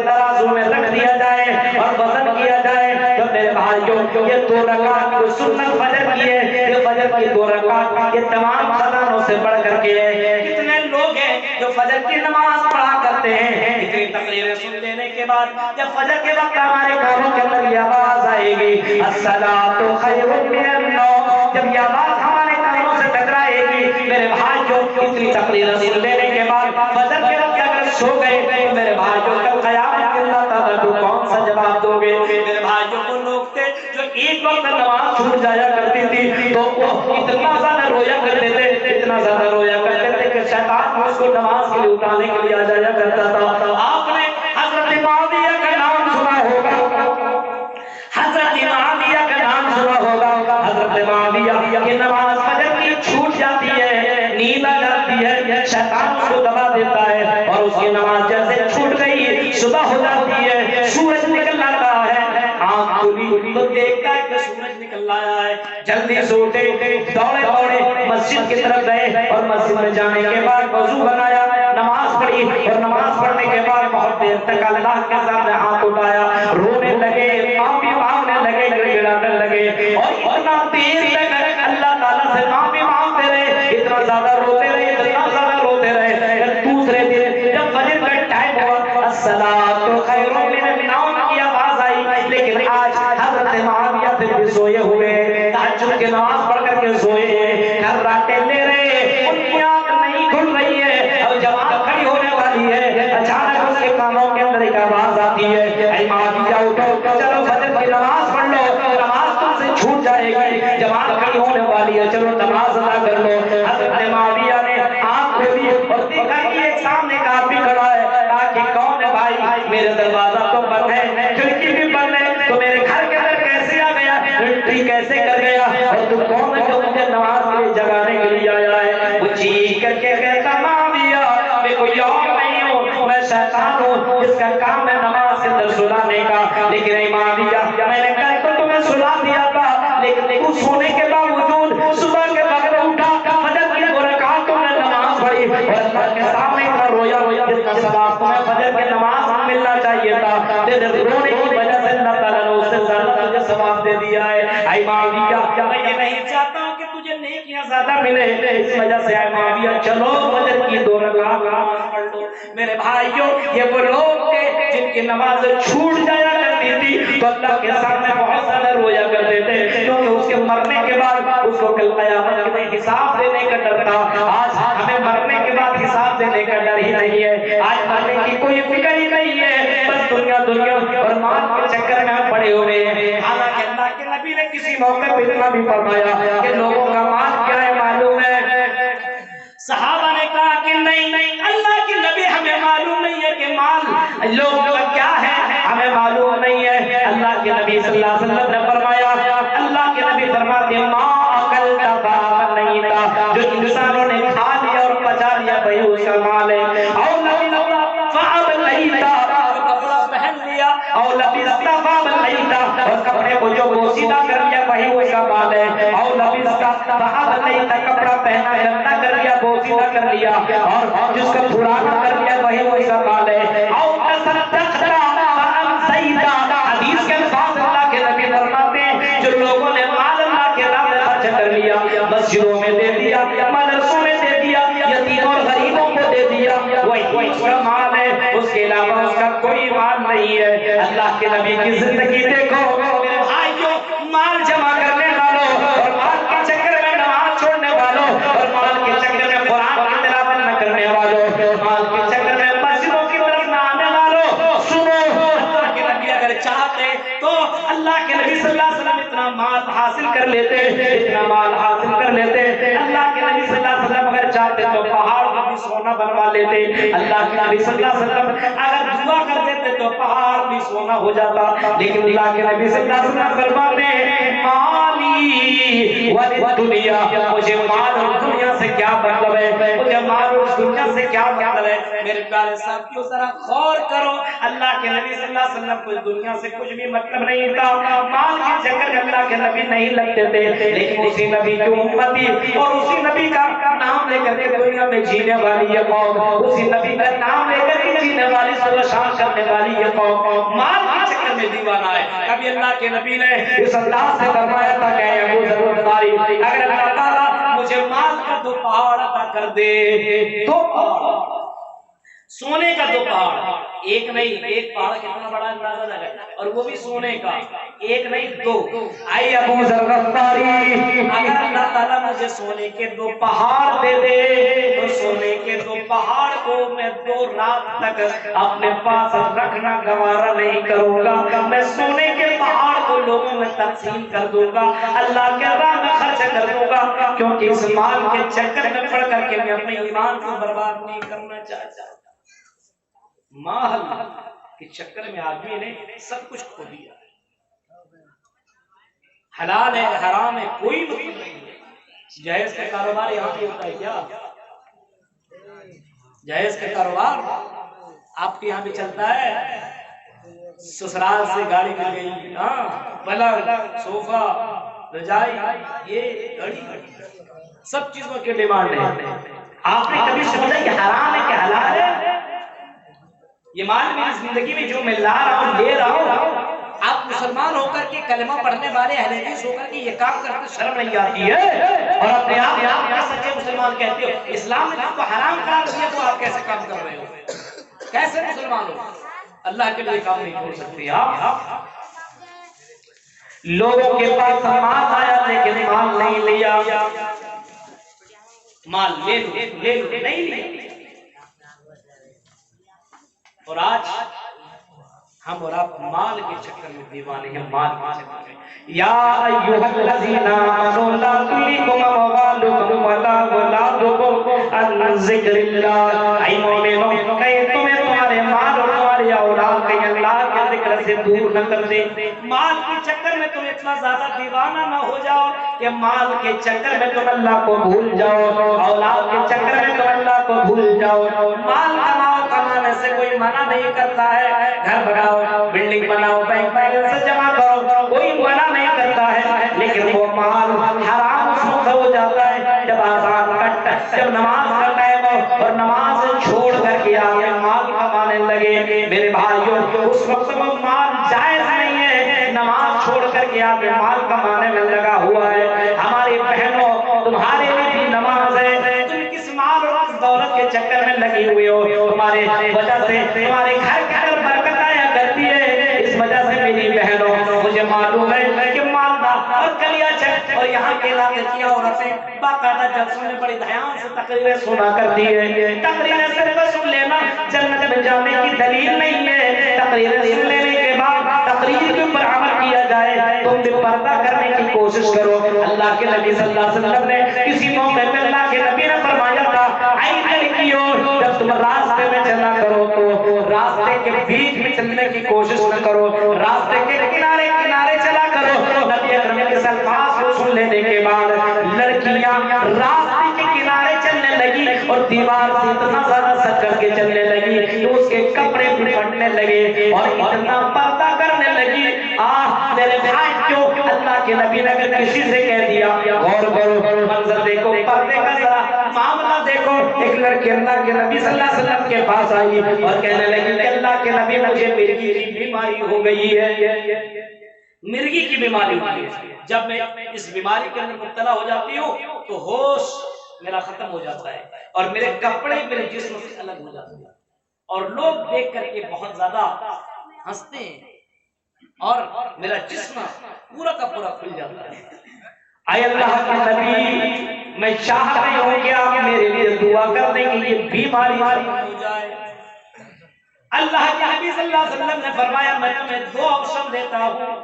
ترازو میں رکھ دیا جائے اور وزن کیا جائے، تو میرے بھائیوں یہ 2 رکعت جو سنت فجر کی ہے، یہ فجر کی 2 رکعت یہ تمام خزانوں سے بڑھ کر کے ہے۔ کتنے لوگ ہیں جو فجر کی نماز پڑھا کرتے ہیں، اتنی تقریریں سن لینے کے بعد جب فجر کے وقت ہمارے کانوں کے اندر یہ آواز آئے گی الصلاۃ خیر من النوم، جب یہ آواز ہمارے کانوں سے ٹکرائے گی، میرے بھائیوں اتنی تقریریں سن لینے کے بعد فجر کے وقت اگر سو گئے تو میرے بھائیوں کل قیامت کے اللہ تعالیٰ کو کون سا جواب دو گے؟ میرے بھائیوں کو لوگ تھے جو ایک وقت نماز چھوٹ جایا کرتی تھی تو وہ اتنا زیادہ رویا کرتے تھے، اتنا زیادہ رویا کرتے تھے کہ شیطان اس کو نماز کے لیے اٹھانے کے لیے آ جایا کرتا تھا۔ آپ نے حضرت معاویہ کا نام سنا ہوگا، حضرت معاویہ کا نام سنا ہوگا، حضرت معاویہ کی نماز فجر کی چھوٹ جاتی ہے، نیند آ جاتی ہے، شیطان اس کو دبا دیتا ہے اور اس کی نماز جیسے چھوٹ گئی، صبح ہو جاتی ہے، سورج نکل آتا ہے، آنکھ کھلی تو دیکھتا ہے کہ سورج نکل آیا ہے، جلدی سے اٹھے، دوڑے دوڑے مسجد کی طرف گئے اور مسجد میں جانے کے بعد وضو بنایا، نماز پڑھی اور نماز پڑھنے کے بعد بہت دیر تک اللہ کے سامنے ہاتھ اٹھایا، رونے لگے، معافی مانگنے لگے، گڑگڑانے لگے، اور اتنا دیر تک اللہ تعالیٰ سے معافی مانگتے رہے، اتنا زیادہ روتے رہے، اتنا زیادہ روتے رہے۔ دوسرے دن جب فجر کا ٹائم ہوا الصلاۃ خیر من النوم کی آواز آئی، لیکن آج حضرت معاویہ پھر بھی سوئے ہوئے، تہجد کی نماز پڑھ کر کے سوئے، ہر راتیں لے رہے، ان کی آنکھ نہیں کھل رہی ہے، اب جب آنکھ کھڑی ہونے والی ہے اچانک اس کے کانوں کے اندر ایک آواز آتی ہے، اے معاویہ اٹھو، چلو فجر کی نماز پڑھ لو، نماز تم سے چھوٹ جائے گی، جب آنکھ کھڑی ہونے والی ہے چلو نماز ادا کر لو۔ حضرت معاویہ نے آنکھ کھولی اور دیکھا کہ ایک سامنے کا آدمی کھڑا ہے، کہا کہ کون ہے بھائی؟ میرے دروازہ تو بند ہے، کھڑکی بھی بند ہے، تو میرے گھر کے اندر کیسے آ گیا، انٹری کیسے کر گیا، اور تو کون ہے جو مجھے نماز کے لیے جگانے کے لیے آیا؟ اے معاویہ میں یہ نہیں چاہتا ہوں کہ تجھے نیکیاں زیادہ ملے، اس وجہ سے اے معاویہ چلو فجر کی 2 رکعت نماز پڑھ لو۔ میرے بھائیوں یہ وہ لوگ تھے جن کی نماز چھوٹ جایا کرتی تھی تو اللہ کے سامنے بہت زیادہ رویا کرتے تھے، کیونکہ اس کے مرنے کے بعد اس کو کل قیامت میں حساب دینے کا ڈر تھا۔ آج ہمیں مرنے کے بعد حساب دینے کا ڈر ہی نہیں ہے، آج مرنے کی کوئی فکر ہی نہیں ہے، بس دنیا اور مال کے چکر میں ہم پڑے ہوئے ہیں۔ حالانکہ اللہ کے نبی نے کسی موقع پہ اتنا بھی فرمایا کہ لوگوں کا مال کیا ہے معلوم ہے؟ صحابہ نے کہا کہ نہیں اللہ کے نبی ہمیں معلوم نہیں ہے کہ مال لوگوں کا کیا ہے، ہمیں معلوم نہیں ہے۔ اللہ کے نبی صلی اللہ علیہ وسلم نے فرمایا، اللہ کے نبی فرماتے ہیں ما اکلتا باب نہیں تھا، جو انسانوں نے کھا لیا اور پچا لیا وہی اس کا مال ہے، اور اور لبیستا باب لیتا اور کپڑے کو جو بوسیدہ کر لیا وہی اس کا مال ہے، اور لبیستا باب لیتا کپڑا پہنا گندا کر لیا بوسیدہ کر لیا اور جس کا پرانا کر لیا وہی اس کا مال ہے، اور تصدقتا فامسیتا حدیث کے الفاظ اللہ کے نبی فرماتے ہیں جو لوگوں نے مال اللہ کے نام میں خرچ کر لیا، مسجدوں میں دے دیا، مدرسوں میں دے دیا، یتیموں اور غریبوں کو دے دیا، وہی اس کا مال ہے، اس کے علاوہ اس کا کوئی مال نہیں ہے۔ اللہ کے نبی کی زندگی دیکھو میرے بھائیوں، مال جمع کرنے والوں اور مال کے چکر میں نماز چھوڑنے والوں اور مال کے چکر میں قرآن کی تلاوت نہ کرنے والوں، مال کے چکر میں مسجدوں کی طرف نہ آنے والوں، سنو اللہ کے نبی اگر چاہتے تو اللہ کے نبی صلی اللہ علیہ وسلم اتنا مال حاصل کر لیتے، اتنا مال حاصل کر لیتے، اللہ کے نبی صلی اللہ علیہ وسلم اگر چاہتے تو پہاڑ کو بھی سونا بنوا لیتے، اللہ کے نبی صلی اللہ علیہ وسلم اگر دعا کر دیتے تو پہاڑ بھی سونا ہو جاتا، لیکن اللہ کے نبی صلی اللہ علیہ وسلم فرماتے ہیں مالی والدنیا، مجھے مال اور دنیا سے کیا مطلب ہے، مجھے مال اور دنیا سے کیا مطلب ہے۔ میرے پیارے ساتھیوں ذرا غور کرو، اللہ کے نبی صلی اللہ علیہ وسلم کو دنیا سے کچھ بھی مطلب نہیں تھا، مال کے چکر میں اللہ کے نبی نہیں لگتے تھے، لیکن اسی نبی کی امتی اور اسی نبی کا نام لے کر کے دنیا میں جینے والی یہ قوم، اسی نبی کا نام لے کر کے جینے والی صبح شام کرنے والی یہ قوم مال کے چکر میں دیوانہ ہے۔ کبھی اللہ کے نبی نے اس انداز سے فرمایا تھا کہ اے ابو ذر الغفاری، اگر اللہ تعالیٰ مجھے مال کا 2 پہاڑ عطا کر دے، 2 پہاڑ سونے کا 2 پہاڑ، ایک نہیں، ایک پہاڑ کتنا بڑا اندازہ لگا، اور وہ بھی سونے کا، ایک نہیں 2۔ اے ابو ذر الغفاری، اگر اللہ تعالیٰ مجھے سونے کے 2 پہاڑ دے دے تو سونے کے 2 پہاڑ کو میں 2 رات تک اپنے پاس رکھنا گوارا نہیں کروں گا، میں سونے کے پہاڑ کو لوگوں میں تقسیم کر دوں گا، اللہ کے راہ میں خرچ کر دوں گا، کیونکہ اس مال کے چکر میں پڑ کر کے میں اپنے ایمان کو برباد نہیں کرنا چاہتا۔ مال کے چکر میں آدمی نے سب کچھ کھو دیا، حلال ہے حرام ہے کوئی مطلب نہیں ہے۔ جہیز کا کاروبار یہاں پہ ہوتا ہے کیا؟ جہیز کا کاروبار آپ کے یہاں پہ چلتا ہے؟ سسرال سے گاڑی مل گئی، ہاں پلنگ صوفہ رجائی یہ گاڑی سب چیزوں کے ڈیمانڈ ہے۔ آپ نے کبھی سمجھا کہ حرام ہے کہ حلال ہے؟ یہ مال میری زندگی میں جو میں لا رہا ہوں لے رہا ہوں، آپ مسلمان ہو کر کے کلمہ پڑھنے والے اہل حدیث ہو کر کے یہ کام کرتے شرم نہیں آتی ہے، اور اپنے آپ کیا سچے مسلمان کہتے ہو؟ اسلام نے آپ کو حرام قرار دیا تو آپ کیسے کام کر رہے ہو؟ کیسے مسلمان ہو؟ اللہ کے لیے کام نہیں چھوڑ سکتے آپ۔ لوگوں کے پاس مال آیا لیکن مال نہیں لیا، مال لے لو نہیں لیا، اور آج ہم اور آپ مال کے چکر میں دیوانے ہیں، مال کے چکر میں۔ یا ایھا الذین آمنوا لا تلھکم اموالکم ولا اولادکم عن ذکر اللہ، اے مومنو کہیں تمہیں تمہارے مال اور تمہاری اولاد کہیں اللہ کے ذکر سے دور نہ کر دے۔ مال کے چکر میں تم اتنا زیادہ دیوانہ نہ ہو جاؤ کہ مال کے چکر میں تم اللہ کو بھول جاؤ، اولاد کے چکر میں تم اللہ کو بھول جاؤ۔ مال کماؤ، کمانے سے کوئی منع نہیں کرتا ہے، گھر بناؤ، بلڈنگ بناؤ، بینک بیلنس جمع کرو، کوئی منع نہیں کرتا ہے، لیکن وہ مال حرام اس وقت ہو جاتا ہے جب آزان کٹ، جب نماز کا ٹائم ہو اور نماز چھوڑ کر کے آگے مال کمانے لگے۔ میرے بھائیوں اس وقت وہ مال جائز نہیں ہے، نماز چھوڑ کر کے آپ مال کمانے میں لگا ہوا ہے. ہماری بہنوں تمہارے لیے بھی نماز ہے. تم کس مال اور کس دولت کے چکر میں لگی ہوئی ہو؟ تمہارے وجہ سے تمہارے گھر کے اندر برکت آیا کرتی ہے. اس وجہ سے میری بہنوں مجھے معلوم ہے کہ مالدار اور کلیا چک اور یہاں کے علاقے کی عورتیں باقاعدہ جلسوں میں بڑی دھیان سے تقریریں سنا کرتی ہے. تقریریں صرف سن لینا جنت میں جانے کی دلیل نہیں ہے. تقریریں سن لینے کے بعد تقریر کے اوپر عمل کیا جائے. تم بھی پردہ کرنے کی کوشش کرو. اللہ کے نبی صلی اللہ علیہ وسلم نے کسی موقع پہ اللہ کے نبی نے فرمایا تھا اے لڑکیوں جب تم راستے میں چلا کرو تو راستے کے بیچ میں چلنے کی کوشش نہ کرو, راستے کے کنارے کنارے چلا کرو. نبی اکرم کے الفاظ کو سن لینے کے بعد لڑکیاں راستے کے کنارے چلنے لگی اور دیوار سے اتنا زیادہ سٹ کر کے چلنے لگی کہ اس کے کپڑے بھی پھٹنے لگے اور اتنا پردہ کرنے لگی. میرے بھائی کیوں اللہ کے نبی نے اگر کسی سے کہہ دیا غور کرو منظر دیکھو پردے کا ذرا معاملہ دیکھو. ایک لڑکی اللہ کے نبی صلی اللہ علیہ وسلم کے پاس آئی اور کہنے لگی کہ اللہ کے نبی مجھے مرگی کی بیماری ہو گئی ہے. مرگی کی بیماری ہوئی ہے. جب میں اس بیماری کے اندر مبتلا ہو جاتی ہوں تو ہوش میرا ختم ہو جاتا ہے اور میرے کپڑے میرے جسم سے الگ ہو جاتے ہیں اور لوگ دیکھ کر کے بہت زیادہ ہنستے ہیں اور میرا جسم پورا کا پورا کھل جاتا ہے. اے اللہ کے نبی میں چاہ رہی ہوں کہ آپ میرے لیے دعا کر دیں کہ یہ بیماری ہو جائے. اللہ کے نبی صلی اللہ علیہ وسلم نے فرمایا میں تمہیں دو آپشن دیتا ہوں.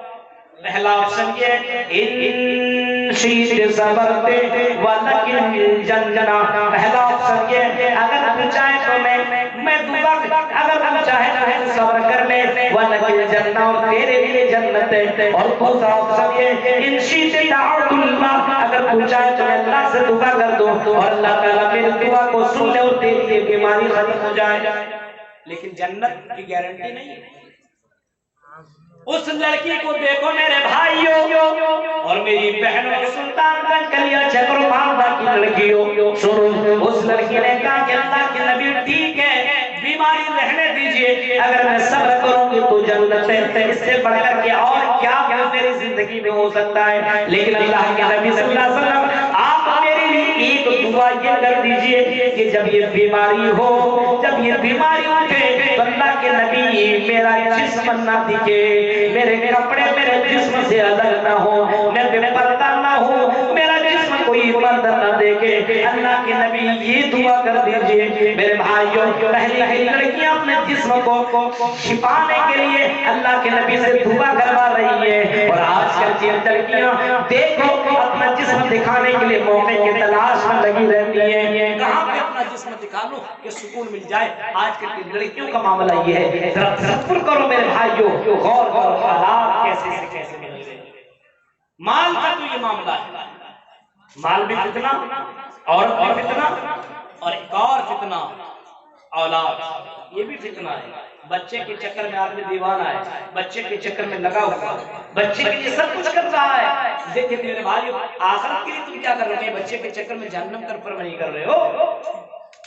پہلا آپشن یہ ان شیط صبرتے ولکن جنجنا. پہلا آپشن یہ اگر تم چاہے تو میں دعا اگر تم چاہے تو صبر کر لے ولکن جنہ اور تیرے لیے جنت ہے. اور دوسرا آپشن یہ ان شیط دعوت اللہ اگر تم چاہے تو اللہ سے دعا کر دو اور اللہ تعالیٰ میری دعا کو سن لے اور تیری یہ بیماری ختم ہو جائے. لیکن جنت کی گارنٹی نہیں ہے. اس لڑکی کو دیکھو میرے بھائیوں اور میری بہنوں سلطان گنج کلیا چکر مالدہ کی لڑکیوں سنو. اس لڑکی نے کہا کہ اللہ کے نبی ٹھیک ہے بیماری رہنے دیجئے اگر میں صبر کروں گی تو جنت ہے. اس سے بڑھ کر کے اور کیا میری زندگی میں ہو سکتا ہے. لیکن اللہ کے نبی صلی اللہ علیہ وسلم آپ میرے لیے ایک دعا یہ کر دیجئے کہ جب یہ بیماری ہو جب یہ بیماری اٹھے تو اللہ کے نبی میرا جسم نہ دکھے میرے کپڑے میرے جسم سے الگ نہ ہو میں بے پردہ نہ ہوں میرا جسم کوئی مرد نہ دیکھے. اللہ کے نبی یہ دعا کر دیجئے. میرے بھائیوں پہلی لڑکیاں اپنے جسم کو چھپانے کے لیے اللہ کے نبی سے دعا کروا رہی ہے اور آج کل کی لڑکیاں دیکھو اپنا جسم دکھانے کے لیے موقع کی تلاش میں لگی رہتی ہیں. کہاں پہ اپنا جسم دکھا لو کہ سکون مل جائے. آج کل کی لڑکیوں کا معاملہ یہ ہے. ذرا تصور کرو میرے بھائیوں غور کرو حالات کیسے سے کیسے مل رہے ہیں. مال کا تو یہ معاملہ ہے. مال بھی فتنہ اور فتنہ اور ایک اور فتنہ اولاد یہ بھی فتنہ ہے. بچے کے چکر میں آدمی دیوانہ ہے. بچے کے چکر میں لگا ہوا ہے. بچے کے لیے سب کچھ کر رہا ہے. دیکھیں میرے بھائیو آخرت کے لیے تم کیا کر رہے ہو؟ بچے کے چکر میں جہنم کر پر نہیں کر رہے ہو.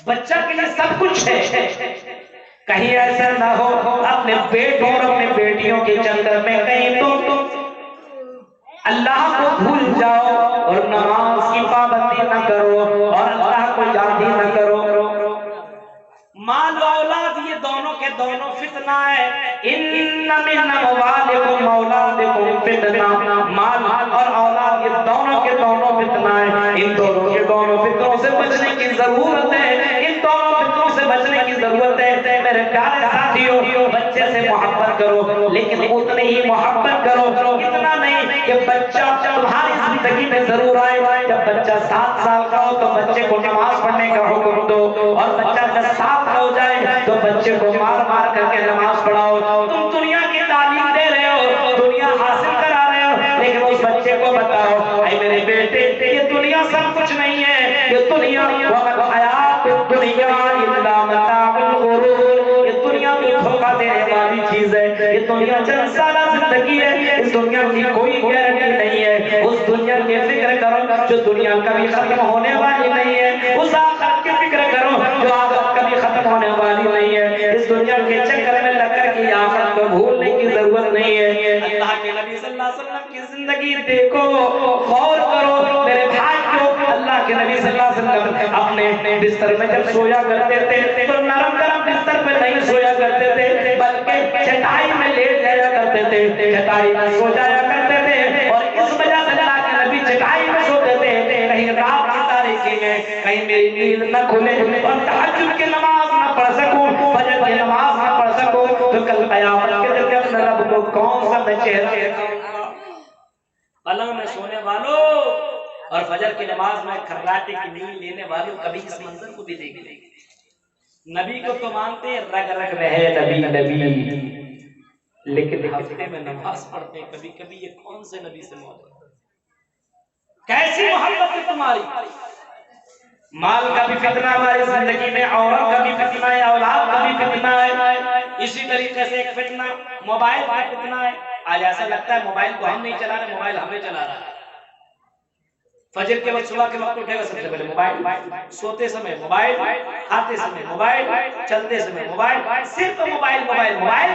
بچہ کے لیے سب کچھ ہے. کہیں ایسا نہ ہو اپنے بیٹوں اور اپنے بیٹیوں کے چکر میں کہیں تو اللہ کو بھول جاؤ اور نماز کی پابندی نہ کرو اور اللہ کو یاد ہی نہ کرو. مال و اولاد یہ دونوں کے دونوں فتنہ ہے. ان من اموالکم اولادکم فتنہ. مال اور اولاد یہ دونوں کے دونوں فتنہ ہے. ان دونوں کے دونوں فتنوں سے بچنے کی ضرورت ہے. ان دونوں فتنوں سے بچنے کی ضرورت ہے. میرے پیارے ساتھیوں بچے سے محبت کرو لیکن اتنی ہی محبت کرو اتنا نہیں کہ بچہ تمہاری زندگی میں ضرور آئے. جب بچہ 7 سال کا ہو تو بچے کو نماز پڑھنے کا حکم دو اور بچہ جب 7 ہو جائے تو بچے کو مار مار کر کے نماز پڑھاؤ. تم دنیا کی تعلیم دے رہے ہو دنیا حاصل کرا رہے ہو لیکن اس بچے کو بتاؤ اے میرے بیٹے یہ دنیا سب کچھ نہیں ہے. یہ دنیا وقت حیات دنیا الا متاع الغرور. یہ دنیا میں دھوکہ دینے والی چیز ہے. یہ دنیا چند سالہ زندگی ہے. اس دنیا کی کوئی گارنٹی نہیں ہے. اس دنیا کی فکر کرو جو دنیا کبھی ختم ہونے والی نہیں ہے. اس آخرت کی فکر کرو جو آخرت کبھی ختم ہونے والی نہیں ہے. اس دنیا کے چکر میں لگ کر کے آخرت کو بھولنے کی ضرورت نہیں ہے. اللہ کے نبی صلی اللہ علیہ وسلم نبی صلی اللہ علیہ وسلم اپنے بستر میں جب سویا کرتے تھے تو نرم نرم بستر پہ نہیں سویا کرتے تھے بلکہ چٹائی میں لیٹ جایا کرتے تھے، چٹائی میں سو جایا کرتے تھے، اور اس وجہ سے اللہ کے نبی چٹائی میں سوتے تھے کہیں رات کی تاریکی میں کہیں میری نیند نہ کھلے اور تہجد کی نماز نہ پڑھ سکوں، فجر کی نماز نہ پڑھ سکوں تو کل قیامت کے دن اپنے رب کو کون سا میں چہرہ دکھاؤں؟ پلنگ میں سونے والوں اور فجر کی نماز میں کھراٹے کی نیند لینے والوں کبھی اس منظر کو بھی دیکھ لیں۔ نبی کو تو مانتے ہیں رگ رگ میں ہے نبی نبی، لیکن ہفتے میں نماز پڑھتے ہیں کبھی کبھی، یہ کون سے نبی سے محبت؟ کیسی محبت ہے تمہاری؟ مال کا بھی فتنہ ہماری زندگی میں، عورت کا بھی فتنہ ہے، اولاد کا بھی فتنہ ہے، اسی طریقے سے ایک فتنہ موبائل کا فتنہ ہے۔ آج ایسا لگتا ہے موبائل کو ہم نہیں چلا رہے، موبائل ہمیں چلا رہا ہے۔ فجر کے وقت، صبح کے وقت اٹھے گا سب سے پہلے موبائل، سوتے سمے موبائل، کھاتے سمے موبائل، چلتے سمے موبائل، صرف موبائل موبائل موبائل۔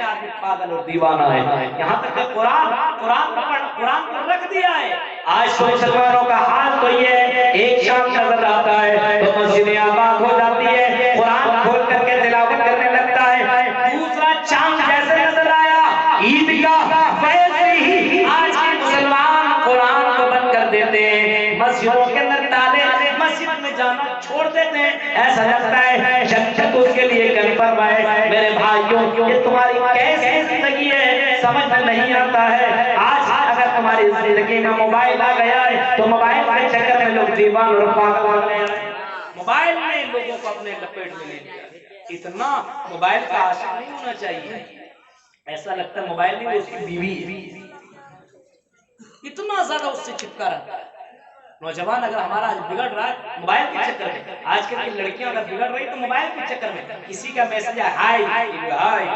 آدمی پاگل اور دیوانہ ہے، یہاں تک کہ قرآن کو رکھ دیا ہے۔ آج تو مسلمانوں کا حال تو یہ ہے، ایک شام نظر آتا ہے تو مسجدیں آباد ہو جاتی ہے، قرآن کھول کر کے تلاوت کرنے لگتا ہے، دوسرا چاند جیسے نظر آیا عید کا ویسے ہی آج کے مسلمان قرآن کو بند کر دیتے ہیں، مسجدوں کے اندر تالے، مسجد میں جانا چھوڑ دیتے ہیں۔ ایسا لگتا ہے جنت اس کے لیے کنفرم ہے۔ میرے بھائیوں، یہ تمہاری کیسی زندگی ہے سمجھ میں نہیں آتا ہے۔ آج اگر تمہاری زندگی میں موبائل آ گیا ہے تو موبائل کے چکر میں لوگ دیوان اور پاگل ہو گئے ہیں، موبائل نے لوگوں کو اپنے لپیٹ میں لے لیا۔ اتنا موبائل کا عاشق نہیں ہونا چاہیے، ایسا لگتا ہے موبائل نہیں اس کی بیوی ہے، اتنا زیادہ اس سے چپکا رہتا ہے۔ نوجوان اگر ہمارا آج بگڑ رہا ہے موبائل کے چکر میں، آج کل کی لڑکیاں اگر بگڑ رہی تو موبائل کے چکر میں، کسی کا میسج ہے ہائی ہائی،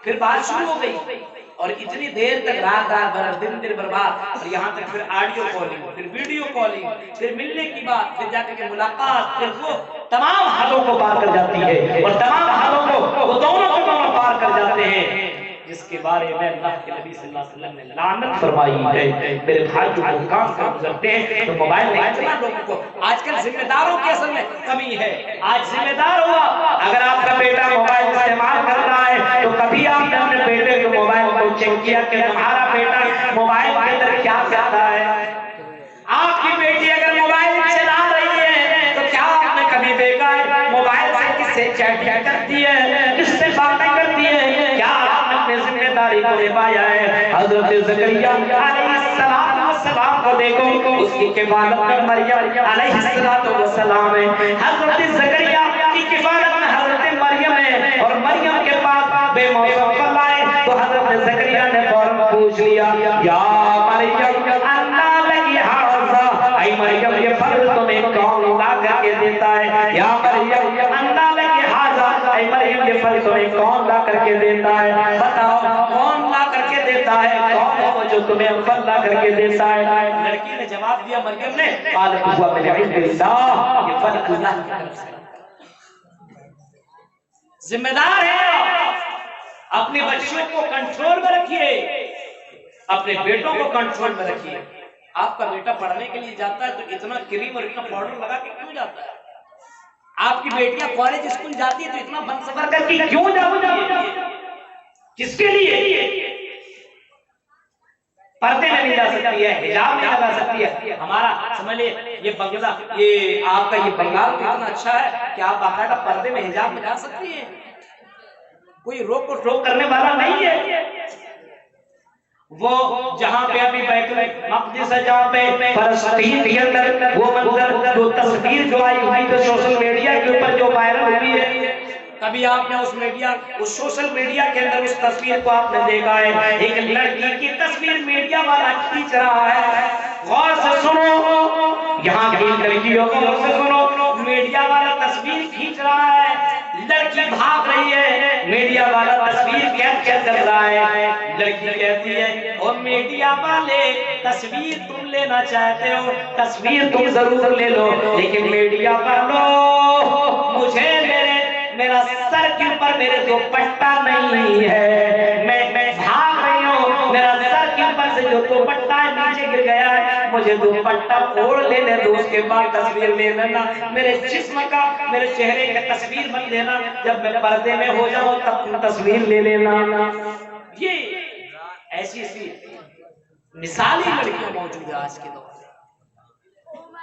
پھر بات شروع ہو گئی اور اتنی دیر تک رات رات بھر دن دن برباد، اور یہاں تک پھر آڈیو کالنگ، پھر ویڈیو کالنگ، پھر ملنے کی بات، پھر جا کے ملاقات، پھر وہ تمام حدوں کو پار کر جاتی ہے، اور تمام حدوں کو وہ دونوں پار کر جاتے ہیں جس کے بارے میں اللہ کے نبی صلی اللہ علیہ وسلم نے لعنت فرمائی ہے۔ میرے بھائی جو کام سے گزرتے ہیں تو موبائل میں اتنا لوگوں کو، آج کل ذمہ داروں کی اصل میں کمی ہے۔ آج ذمہ دار ہوا، اگر آپ کا بیٹا موبائل استعمال کر رہا ہے تو کبھی آپ نے اپنے بیٹے کے موبائل کو چیک کیا کہ تمہارا بیٹا موبائل کے اندر کیا کرتا ہے؟ آپ کی بیٹی اگر موبائل چلا رہی ہے تو کیا آپ نے کبھی دیکھا ہے موبائل سے کس سے چیٹنگ کرتی ہے، کس سے باتیں کرتی ہے؟ کیا ذمہ داری کو نبھایا ہے؟ حضرت زکریا علیہ السلام کو دیکھو، اس کی کفالت میں مریم علیہ السلام ہے، حضرت زکریا کی کفالت میں حضرت مریم ہے، اور مریم کے پاس بے موسم پھل آئے تو حضرت زکریا نے فوراً پوچھ لیا یا مریم انا لکی ھذا، اے مریم یہ پھل تمہیں کون لا کر کے دیتا ہے؟ یا مریم انا لکی ھذا، اے مریم یہ پھل تمہیں کون لا کر کے دیتا ہے؟ بتاؤ کون لا کر کے دیتا ہے، کون ہے وہ جو تمہیں پھل لا کر کے دیتا ہے؟ لڑکی نے جواب دیا مریم نے، قالت ہوا من عند اللہ، یہ پھل اللہ کی طرف سے۔ ذمہ دار ہے، اپنے بچوں کو کنٹرول میں رکھیے، اپنے بیٹوں کو کنٹرول میں رکھیے۔ آپ کا بیٹا پڑھنے کے لیے جاتا ہے تو اتنا کریم اور اتنا پاؤڈر لگا کے کیوں جاتا ہے؟ آپ کی بیٹیاں کالج اسکول جاتی ہے تو اتنا بن سفر کر کے کیوں جاتی ہے؟ کس کے لیے؟ پردے میں نہیں جا سکتی ہے، حجاب نہیں لگا سکتی ہے۔ ہمارا سمجھ لے یہ بنگلہ، یہ آپ کا یہ بنگال اتنا اچھا ہے کہ آپ باقاعدہ پردے میں حجاب میں جا سکتی ہیں، کوئی روک و ٹوک کرنے والا نہیں ہے۔ وہ جہاں پہ ابھی بیت المقدس ہے، جہاں پہ فلسطین کے اندر وہ منظر، جو تصویر جو آئی ہوئی تو سوشل میڈیا کے اوپر جو وائرل ہوئی ہے، کبھی آپ نے اس سوشل میڈیا کے اندر اس تصویر کو آپ نے دیکھا ہے؟ ایک لڑکی کی تصویر میڈیا والا کھینچ رہا ہے، غور سے سنو، یہاں کی لڑکیوں کو غور سے سنو، میڈیا والا تصویر کھینچ رہا ہے، لڑکی بھاگ رہی ہے، میڈیا والا تصویر کیپچر کر رہا ہے، لڑکی کہتی ہے او میڈیا والے تصویر تم لینا چاہتے ہو، تصویر تم ضرور لے لو، لیکن میڈیا والو مجھے میرا سر کے اوپر میرے دوپٹہ نہیں ہے، میں بھاگ رہی ہوں، میرا سر کے اوپر سے جو دوپٹہ ہے نیچے گر گیا ہے، مجھے دوپٹہ اوڑھ لینے دو، اس کے بعد تصویر لے لینا، میرے جسم کا میرے چہرے کا تصویر مت لینا، جب میں پردے میں ہو جاؤں تب تصویر لے لینا۔ یہ ایسی مثالی لڑکیاں موجود ہیں آج کے دور میں،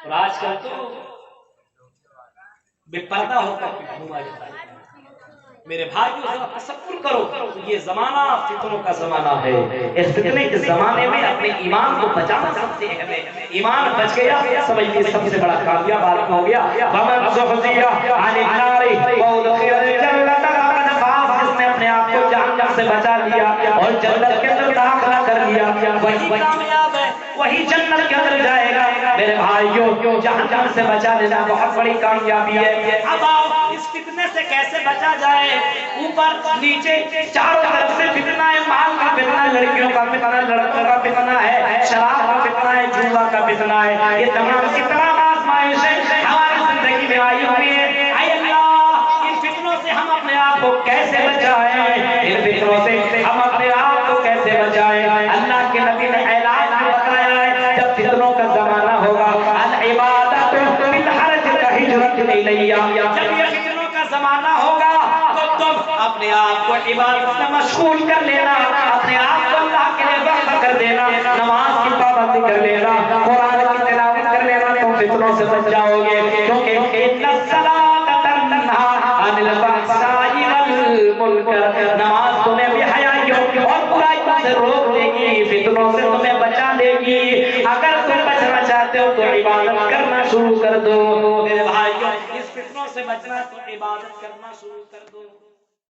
اور آج کل تو بے پردہ ہو کر گھوما جاتا ہے۔ میرے بھائیو ذرا تصور کرو، یہ زمانہ فتنوں کا زمانہ ہے، اس فتنے کے زمانے میں اپنے ایمان کو بچانا سب سے اہم ہے۔ ایمان بچ گیا سمجھیے سب سے بڑا کامیاب آدمی ہو گیا۔ وَمَنْ زُحْزِحَ عَنِ النَّارِ وَأُدْخِلَ الْجَنَّةَ فَقَدْ فَازَ، جس نے اپنے آپ کو جہنم سے بچا لیا اور جنت کے اندر داخلہ کر لیا، وہی کامیاب ہے، وہی جنت کے اندر جائے گا۔ میرے بھائیو جہنم سے بچا لینا بہت بڑی کامیابی ہے۔ اب آؤ اس فتنے سے کیسے بچا جائے؟ اوپر نیچے چاروں طرف سے فتنہ ہے، مال کا فتنہ ہے، لڑکیوں کا فتنہ، لڑکوں کا فتنہ ہے، شراب کا فتنہ ہے، جوا کا فتنہ ہے، یہ تمام کی تمام آزمائشیں ہماری زندگی میں آئی ہوئی ہے۔ اے اللہ ان فتنوں سے ہم اپنے آپ کو کیسے بچائیں، ان فتنوں سے ہم اپنے آپ کو کیسے بچائیں؟ اللہ کے نبی نے اعلان بتایا ہے جب فتنوں کا زمانہ ہوگا، العبادت بالحرج کہجرت الیہ، جب یہ فتنوں کا زمانہ ہوگا تو تم اپنے آپ کو عبادت میں مشغول کر لینا، اپنے آپ کو اللہ کے لیے وقف کر دینا، نماز کی پابندی کر لینا، قرآن کی تلاوت کر لینا، تم فتنوں سے بچ جاؤ گے، کیونکہ ان الصلاۃ تنہی عن الفحشاء والمنکر، نماز تمہیں بے حیائیوں اور برائیوں سے روک دے گی، فتنوں سے تمہیں بچا دے گی۔ اگر تم بچنا چاہتے ہو تو عبادت کرنا شروع کر دو۔ میرے بھائیوں اس فتنوں سے بچنا تو عبادت کرنا شروع کر دو۔